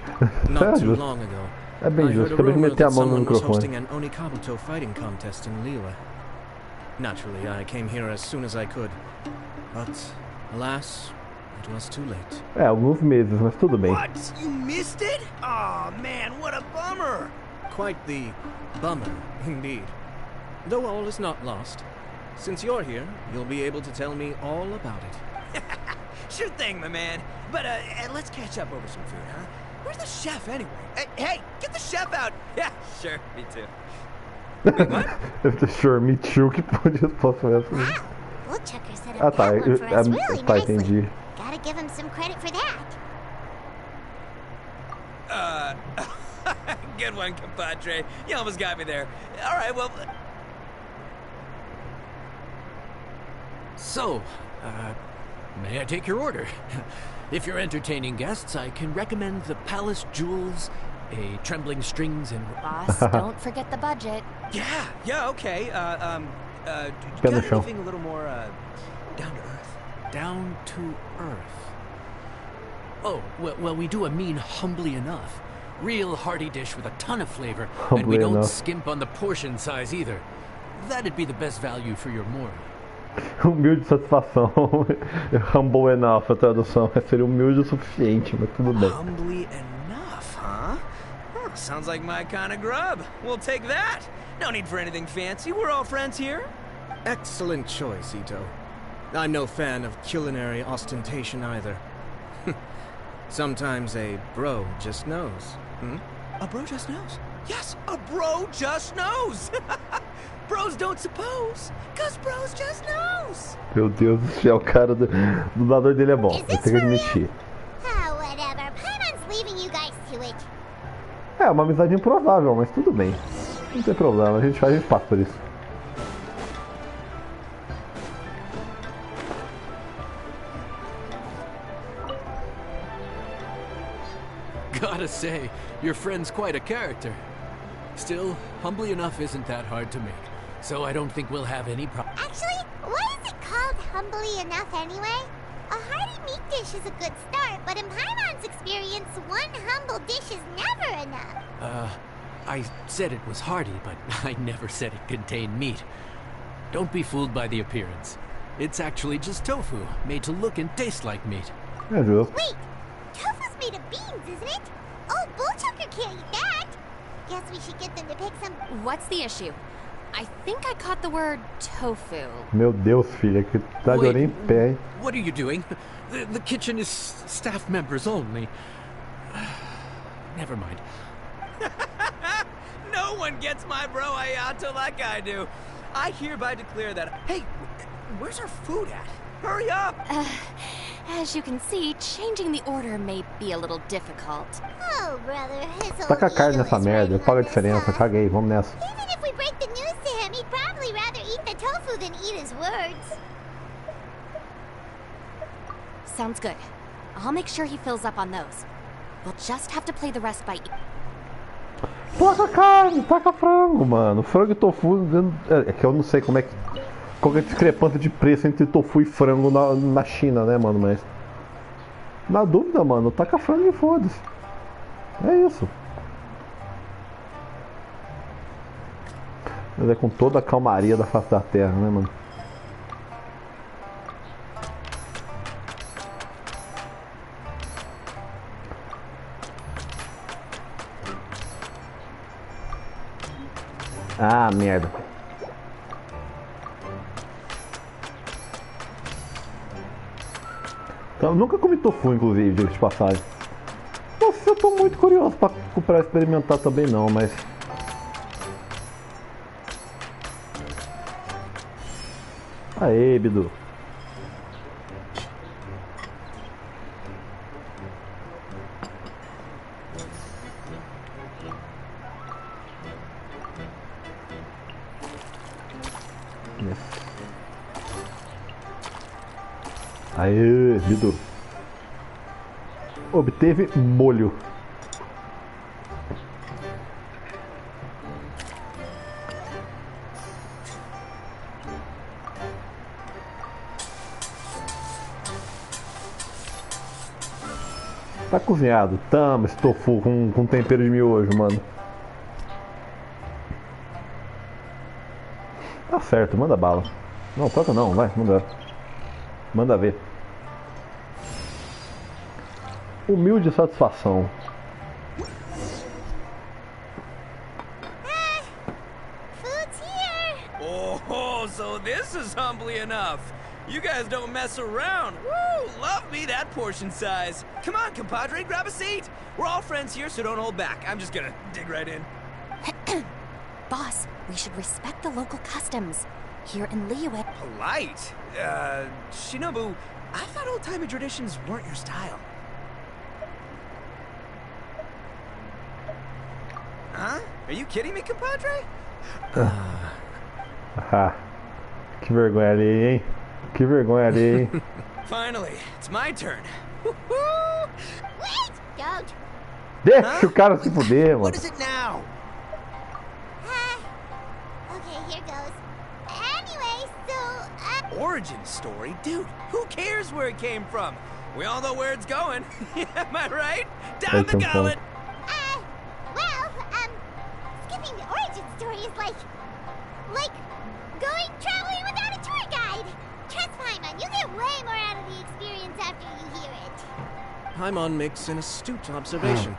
Not too long ago, É bem I justo, heard a acabei de rumor meter a that mão no someone was microfone. hosting an Onikabuto fighting contest in Liyue. Naturally, I came here as soon as I could. But, alas, it was too late. É, alguns meses, mas tudo bem. What? You missed it? Aw, man, what a bummer! Quite the bummer, indeed. Though all is not lost. Since you're here, you'll be able to tell me all about it. Sure thing, my man. But let's catch up over some food, huh? Where's the chef, anyway? Hey, get the chef out! Yeah, sure, me too. Wait, what? Sure, me too, que pode resposta é essa? Wow, Bullchecker set Ah, up tá, that one for us really tá, nicely. entendi. Gotta give him some credit for that. Good one, compadre. You almost got me there. All right, well... So, may I take your order? If you're entertaining guests, I can recommend the Palace Jewels, a Trembling Strings and... Boss, don't forget the budget. Yeah, okay. Got Finish anything a little more, down to earth? Down to earth. Oh, well, we do a mean humbly enough. Real hearty dish with a ton of flavor, and we don't skimp on the portion size either. That'd be the best value for your moral. Humilde satisfação. Humble enough, a tradução. Seria humilde o suficiente, mas tudo bem. Humbly enough, huh? Sounds like my kind of grub. We'll take that. No need for anything fancy. We're all friends here. Excellent choice, Ito. I'm no fan of culinary ostentation either. Sometimes a bro just knows. A bro just knows? Yes, a bro just knows. Bros don't suppose, cause bros just knows. Meu Deus do céu, o cara do dublador dele é bom, Is eu this tenho que for real? admitir. Oh, whatever. Paimon's leaving you guys to it. É uma amizade improvável, mas tudo bem. Não tem problema, a gente passa por isso. Gotta say, your friend's quite a character. Still, humbly enough isn't that hard to make, so I don't think we'll have any problem. Actually, why is it called humbly enough anyway? A hearty meat dish is a good start, but in Paimon's experience, one humble dish is never enough. I said it was hearty, but I never said it contained meat. Don't be fooled by the appearance. It's actually just tofu, made to look and taste like meat. É justo. Wait, tofu's made of beans, isn't it? Oh, Bullchucker can't eat that. Guess we should get them to pick some. What's the issue? I think I caught the word tofu. Meu Deus, filha, que tá de orelha em pé, hein? What are you doing? The kitchen is staff members only. Never mind. No one gets my bro Ayato like I do. I hereby declare that... Hey, where's our food at? Hurry up! As you can see, changing the order may be a little difficult. Oh, brother, his Tá old com a carne ego nessa is merda, writing paga a on this, diferença, huh? caguei, vamos nessa. Even if we break the news to him, he'd probably rather eat the tofu than eat his words. Sounds good. I'll make sure he fills up on those. We'll just have to play the rest by ear. Taca carne, taca frango, mano. Frango e tofu. É que eu não sei como é que. Qual é a discrepância de preço entre tofu e frango na China, né, mano? Mas. Na dúvida, mano, taca frango e foda-se. É isso. Mas é com toda a calmaria da face da terra, né, mano? Ah, merda. Então, eu nunca comi tofu, inclusive, diga de passagem. Nossa, eu tô muito curioso pra experimentar também não, mas... Aê, Bidu. Aê, Bidu. Obteve molho. Tá cozinhado. Tama esse tofu com tempero de miojo, mano. Tá certo, manda bala. Não, troca não, vai, manda. Manda ver. Humilde satisfação. Food's here! Oh, so this is humbly enough. You guys don't mess around. Woo! Love me that portion size. Come on, compadre, grab a seat. We're all friends here, so don't hold back. I'm just gonna dig right in. Boss, we should respect the local customs. Here in Liyue. Polite? Shinobu, I thought old-timey traditions weren't your style. Huh? Are you kidding me, compadre? Ah, que vergonha ali, hein? Que vergonha ali, hein? Finally, it's my turn. Wait! Don't! Deixa o cara se fuder, mano. What is it now? Okay, here goes. Anyway, so, Origin story? Dude, who cares where it came from? We all know where it's going. Am I right? Down the gullet! skipping the origin story is like traveling without a tour guide. Trust Paimon, you get way more out of the experience after you hear it. Paimon makes an astute observation.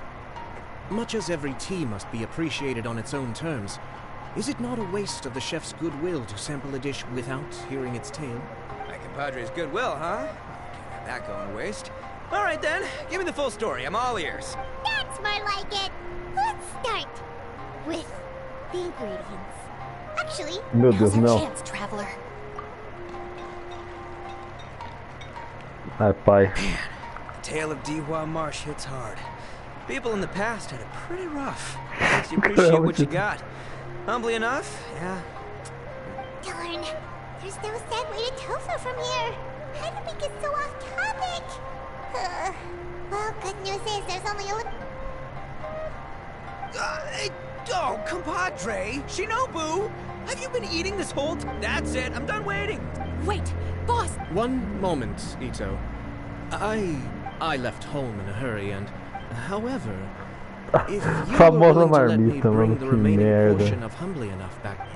Much as every tea must be appreciated on its own terms, is it not a waste of the chef's goodwill to sample a dish without hearing its tale? My compadre's goodwill, huh? Can't have that going to waste. All right then, give me the full story. I'm all ears. That's more like it. Let's start with the ingredients. Actually, now's your chance, traveler. Ai, pai. Man, the tale of Dihua Marsh hits hard. People in the past had it pretty rough. Makes you appreciate what you got. Humbly enough, yeah. Darn, there's no sad way to tofu from here. How did we get so off topic? Well, good news is there's only a little... Oh, compadre! Shinobu! Have you been eating this whole That's it, I'm done waiting! Wait, boss! One moment, Ito. I left home in a hurry and... However... If you were willing to let me bring the remaining portion of Humbly Enough back...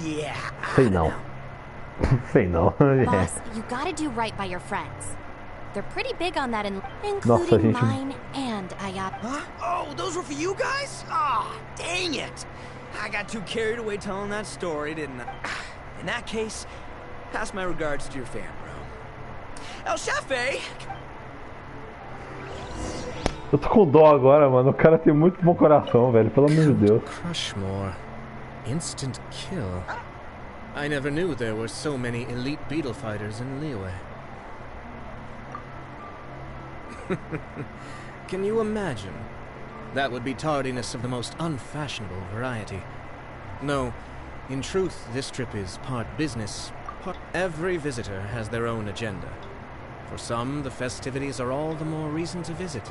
Yeah. Sei não. Sei não. Boss, you gotta do right by your friends. They're pretty big on that, including mine and Ayat. Huh? Oh, those were for you guys? Ah, oh, dang it! I got too carried away telling that story, didn't I? In that case, pass my regards to your fan, bro. El Chefe! Eu tô com dó agora, mano. O cara tem muito bom coração, velho. Pelo amor de Deus. Crushmore. Instant kill. I never knew there were so many elite beetle fighters in Liyue. Can you imagine? That would be tardiness of the most unfashionable variety. No, in truth, this trip is part business, part... Every visitor has their own agenda. For some, the festivities are all the more reason to visit.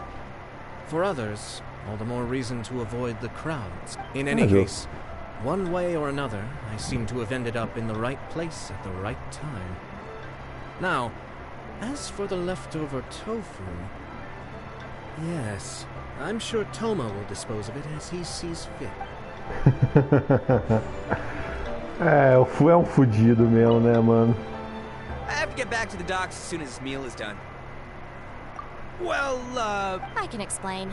For others, all the more reason to avoid the crowds. In any case, one way or another, I seem to have ended up in the right place at the right time. Now, as for the leftover tofu... Yes, I'm sure Toma will dispose of it as he sees fit. É, o Fu é um fudido mesmo, né, mano? I have to get back to the docks as soon as this meal is done. Well, I can explain.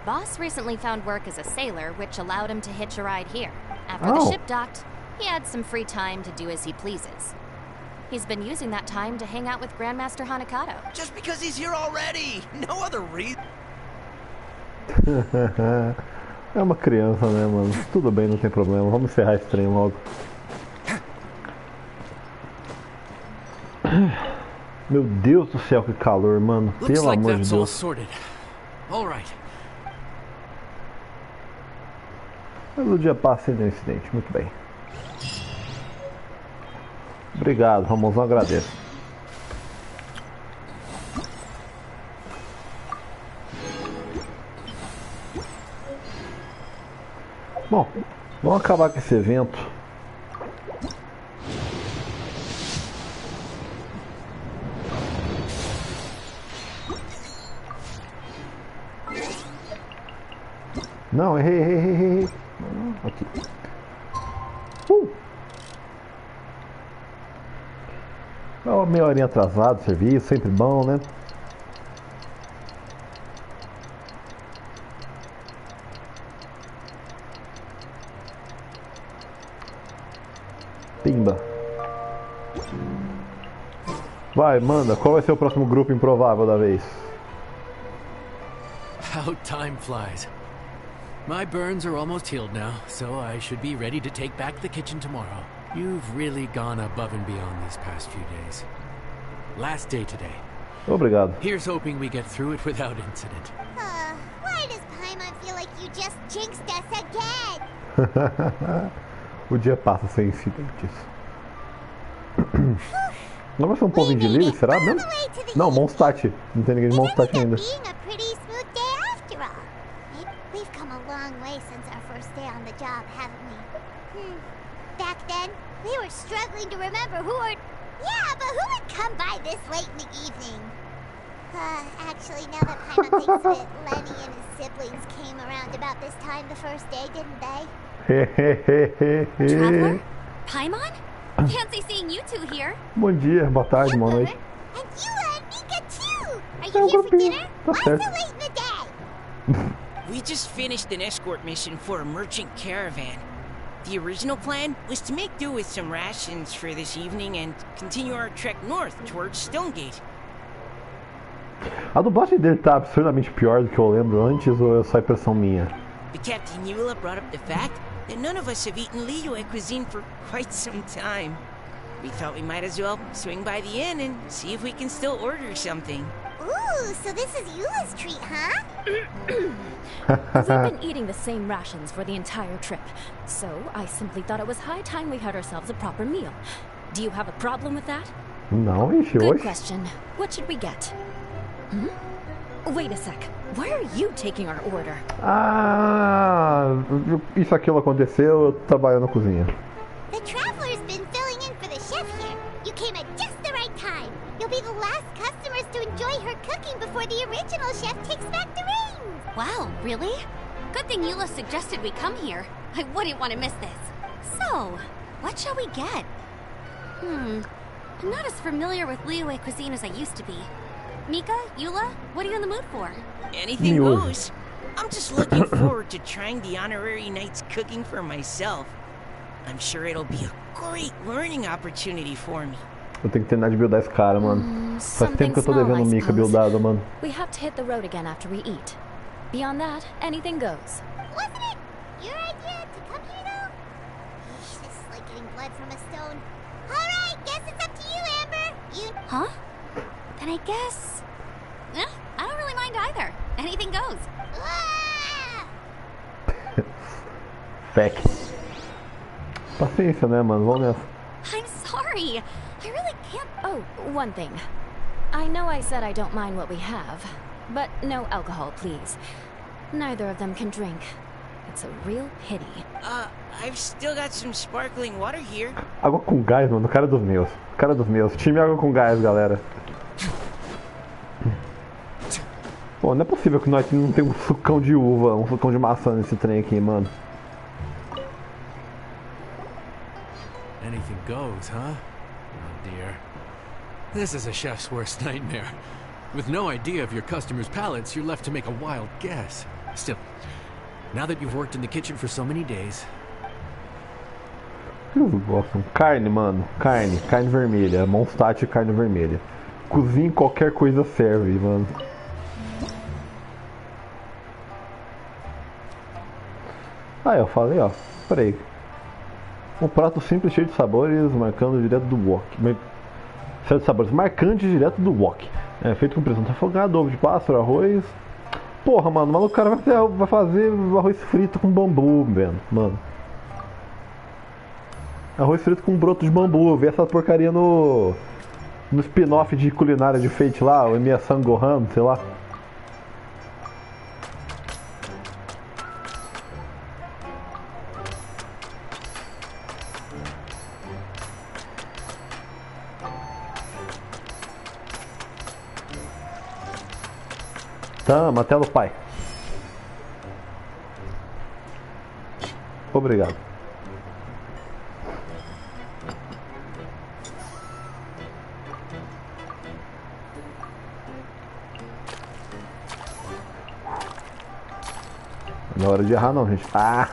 Boss recently found work as a sailor, which allowed him to hitch a ride here. After the ship docked, he had some free time to do as he pleases. He's been using that time to hang out with Grandmaster Hanakato. Just because he's here already! No other reason! É uma criança, né, mano? Tudo bem, não tem problema. Vamos encerrar esse trem logo. Meu Deus do céu, que calor, mano. Pelo amor de Deus. Mas o dia passa sem nenhum incidente. Muito bem. Obrigado, Ramosão, agradeço. Bom, vamos acabar com esse evento. Não, errei. Aqui. Meia horinha atrasado, serviço, sempre bom, né? Pimba. Vai, manda. Qual vai ser o próximo grupo improvável da vez? How time flies. My burns are almost healed now, so I should be ready to take back the kitchen tomorrow. You've really gone above and beyond these past few days. Last day today. Obrigado. Here's hoping we get through it without incident. Why does Paimon feel like you just jinxed us again? O dia passa sem incidentes. Não vai ser um pouquinho de livre, será mesmo? Não, Mondstadt. Não tem ninguém de Mondstadt ainda. We've come a long way since our first day on the job, haven't we? Back then, we were struggling to remember who would... Yeah, but who would come by this late in the evening? Actually, now that Paimon thinks of it, Lenny and his siblings came around about this time the first day, didn't they? Traveler? Paimon? Fancy seeing you two here. Bom dia, boa tarde, boa noite. And Yula and Mika too! Are you here for dinner? Why so late in the day? We just finished an escort mission for a merchant caravan. The original plan was to make do with some rations for this evening and continue our trek north towards Stonegate. A dublagem dele tá absurdamente pior do que eu lembro antes, ou é só impressão minha? But Captain Yula brought up the fact that none of us have eaten Liyue cuisine for quite some time. We thought we might as well swing by the inn and see if we can still order something. Ooh, so this is Yula's treat, huh? We've been eating the same rations for the entire trip, so I simply thought it was high time we had ourselves a proper meal. Do you have a problem with that? Não, ixi, Good question. What should we get? Wait a sec. Why are you taking our order? Isso aquilo aconteceu, eu trabalho na cozinha. The traveler's been filling in for the chef here. You came at just the right time. You'll be the last customers to enjoy her cooking before the original chef takes back the reins. Wow, really? Good thing Eula suggested we come here. I wouldn't want to miss this. So, what shall we get? I'm not as familiar with Liyue cuisine as I used to be. Mika, Eula, what are you in the mood for? Anything goes. I'm just looking forward to trying the honorary knight's cooking for myself. I'm sure it'll be a great learning opportunity for me. Eu tenho que terminar de buildar esse cara, mano. Faz tempo que eu tô devendo o Mika buildado, mano. We have to hit the road again after we eat. Beyond that, anything goes. Wasn't it your idea to come here, though? Eesh, this is like getting blood from a stone. Alright, guess it's up to you, Amber. Huh? Then I guess... I don't really mind either. Anything goes. Feck. Paciência, né, mano? Vamos nessa. I'm sorry. I really can't... Oh, one thing. I know I said I don't mind what we have, but no alcohol, please. Neither of them can drink. It's a real pity. I've still got some sparkling water here. Água com gás, mano. Cara dos meus. Cara dos meus. Time água com gás, galera. Pô, não é possível que nós não tenhamos um sucão de uva, um sucão de maçã nesse trem aqui, mano. Anything goes, huh? Oh dear. This is a chef's worst nightmare. With no idea of your customers' palates, you're left to make a wild guess. Still, now that you've worked in the kitchen for so many days... O que eles gostam? Carne, mano. Carne. Carne vermelha. Mondstadt e carne vermelha. Cozinha qualquer coisa serve, mano. Ah, eu falei, ó. Peraí. Um prato simples, cheio de sabores, marcando direto do wok. Cheio de sabores, marcante direto do wok. É feito com presunto afogado, ovo de pássaro, arroz. Porra, mano, o maluco cara vai fazer arroz frito com bambu, velho. Mano. Arroz frito com broto de bambu. Eu vi essa porcaria no spin-off de culinária de Fate lá, o Emiya Gohan, sei lá. Tama, tela o pai. Obrigado. Não é hora de errar não, gente. Ah!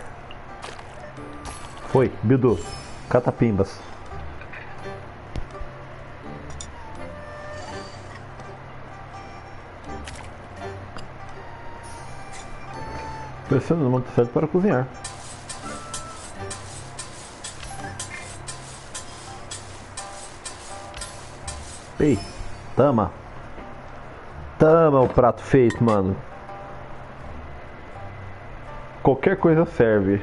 Foi, Bidu. Catapimbas. Pressione no momento certo para cozinhar. Ei, tama. Tama o prato feito, mano. Qualquer coisa serve.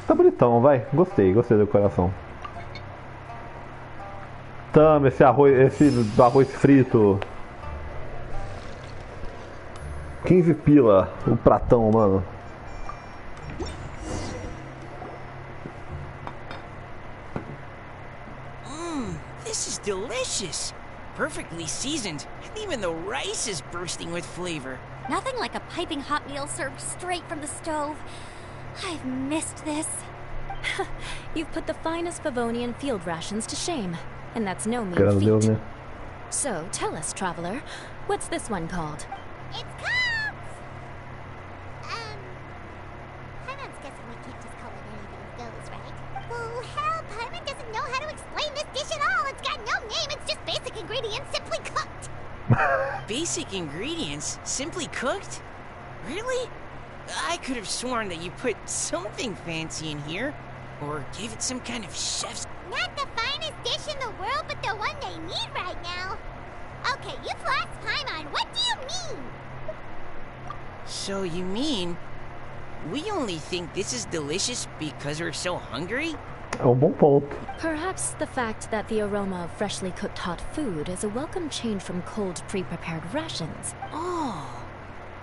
Tá bonitão, vai. Gostei da decoração. Tama esse arroz frito. 15 pila o pratão, mano. This is delicious. Perfectly seasoned, and even the rice is bursting with flavor. Nothing like a piping hot meal served straight from the stove. I've missed this. You've put the finest Favonian field rations to shame, and that's no mean Graças a Deus, feat. né? So, tell us, traveler, what's this one called? It's Cops! Paimon's guessing we can't just call it anything goes, right? Oh, hell, Paimon doesn't know how to explain this dish at all. It's got no name, it's just basic ingredients simply cooked. Basic ingredients? Simply cooked? Really? I could have sworn that you put something fancy in here. Or gave it some kind of chef's... Not the finest dish in the world, but the one they need right now. Okay, you've lost Paimon. What do you mean? So you mean... we only think this is delicious because we're so hungry? É um bom ponto. Perhaps the fact that the aroma of freshly cooked hot food is a welcome change from cold, pre-prepared rations. Oh,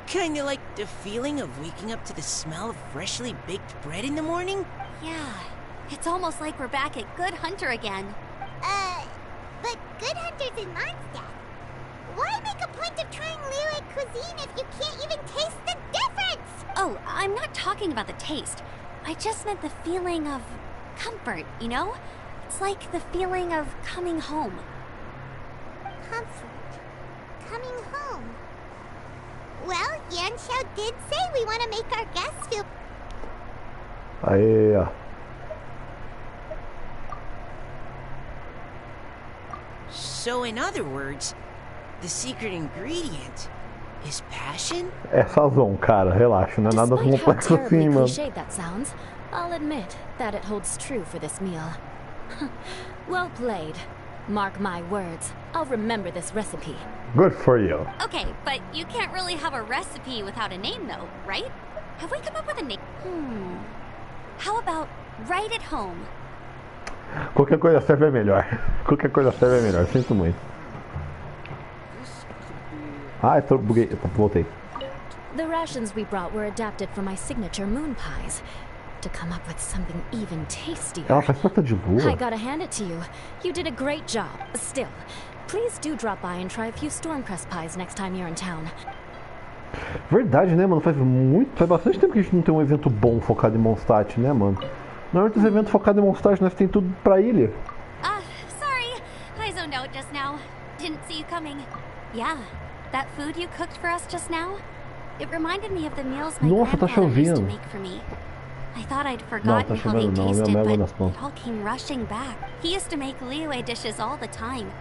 kinda like the feeling of waking up to the smell of freshly baked bread in the morning? Yeah, it's almost like we're back at Good Hunter again. But Good Hunter's in Mondstadt. Why make a point of trying Liyue cuisine if you can't even taste the difference? Oh, I'm not talking about the taste. I just meant the feeling of comfort, you know? It's like the feeling of coming home. Comfort. Coming home. Well, Yanxiao did say we want to make our guests feel... Aí, ó. So in other words, the secret ingredient is passion? É sazon, cara. Relaxa. Não é nada Despite how complexo assim, terribly mano. cliched that sounds, I'll admit that it holds true for this meal. Well played. Mark my words. I'll remember this recipe. Good for you. Okay, but you can't really have a recipe without a name, though, right? Have we come up with a name? How about right at home? Qualquer coisa serve é melhor. Qualquer coisa serve é melhor. Sinto muito. Ah, eu buguei. Voltei. The rations we brought were adapted for my signature moon pies. To come up with something even tastier. Ela faz torta de lua. I gotta hand it to you. You did a great job. Still, please do drop by and try a few Stormcrest pies next time you're in town. Verdade, né, mano? Faz bastante tempo que a gente não tem um evento bom focado em Mondstadt, né, mano? Normalmente os eventos focados em Mondstadt, nós tem tudo pra ilha. Sorry. I zoned out just now. Didn't see you coming. Yeah, that food you cooked for us just now? It reminded me of the meals my Nossa, tá grandfather used to chovendo. make for me. I thought I'd forgotten Não, tá how they chovendo não, tasted, minha but água nas mãos. it all came rushing back. He used to make Liyue dishes all the time.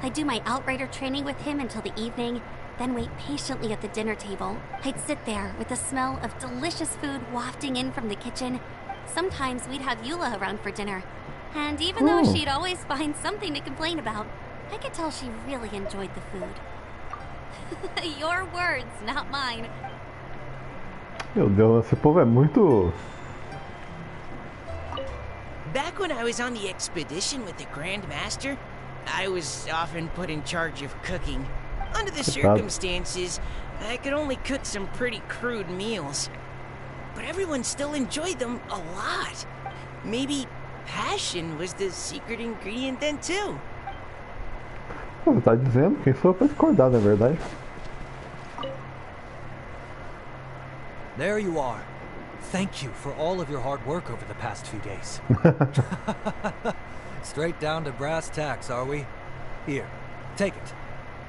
I'd do my outrider training with him until the evening, then wait patiently at the dinner table. I'd sit there with the smell of delicious food wafting in from the kitchen. Sometimes we'd have Eula around for dinner. And even though she'd always find something to complain about, I could tell she really enjoyed the food. Your words, not mine. Meu Deus, esse povo é muito... Back when I was on the expedition with the Grand Master, I was often put in charge of cooking. Under the circumstances, I could only cook some pretty crude meals. But everyone still enjoyed them a lot. Maybe passion was the secret ingredient then too. Você tá dizendo? Quem sou eu pra discordar, na verdade? There you are. Thank you for all of your hard work over the past few days. Straight down to brass tacks, are we? Here, take it.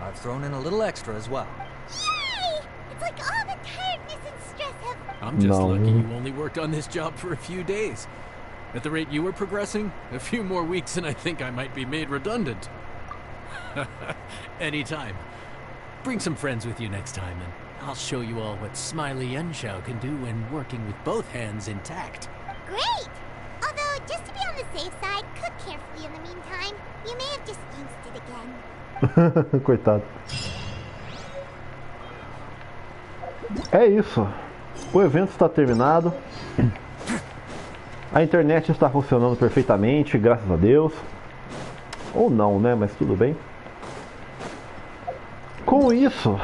I've thrown in a little extra as well. Yay! It's like all the tiredness and stress have... I'm just lucky you only worked on this job for a few days. At the rate you were progressing, a few more weeks and I think I might be made redundant. Anytime. Bring some friends with you next time and I'll show you all what Smiley Yenshao can do when working with both hands intact. Great! Although, just to be on the safe side, cook carefully in the meantime. You may have just jinxed it again. Coitado. É isso. O evento está terminado. A internet está funcionando perfeitamente, graças a Deus. Ou não, né? Mas tudo bem. Com isso,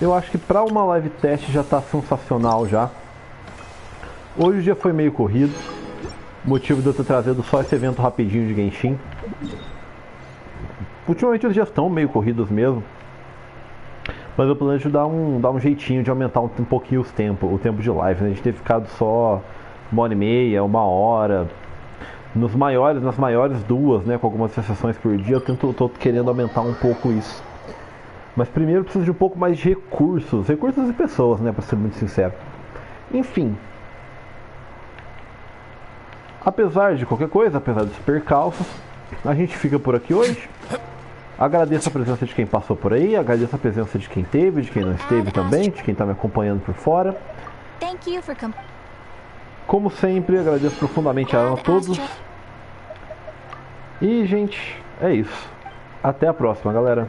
eu acho que para uma live teste já está sensacional já. Hoje o dia foi meio corrido. Motivo de eu ter trazido só esse evento rapidinho de Genshin. Ultimamente os dias estão meio corridos mesmo. Mas eu planejo dar um jeitinho de aumentar um pouquinho o tempo de live, né? A gente tem ficado só 1h30, 1 hora. Nas maiores 2, né? Com algumas sessões por dia, eu tô querendo aumentar um pouco isso. Mas primeiro eu preciso de um pouco mais de recursos e pessoas, né? Pra ser muito sincero. Enfim. Apesar de qualquer coisa, apesar dos percalços, a gente fica por aqui hoje. Agradeço a presença de quem passou por aí, agradeço a presença de quem teve, de quem não esteve também, de quem está me acompanhando por fora. Como sempre, agradeço profundamente a todos. E, gente, é isso. Até a próxima, galera.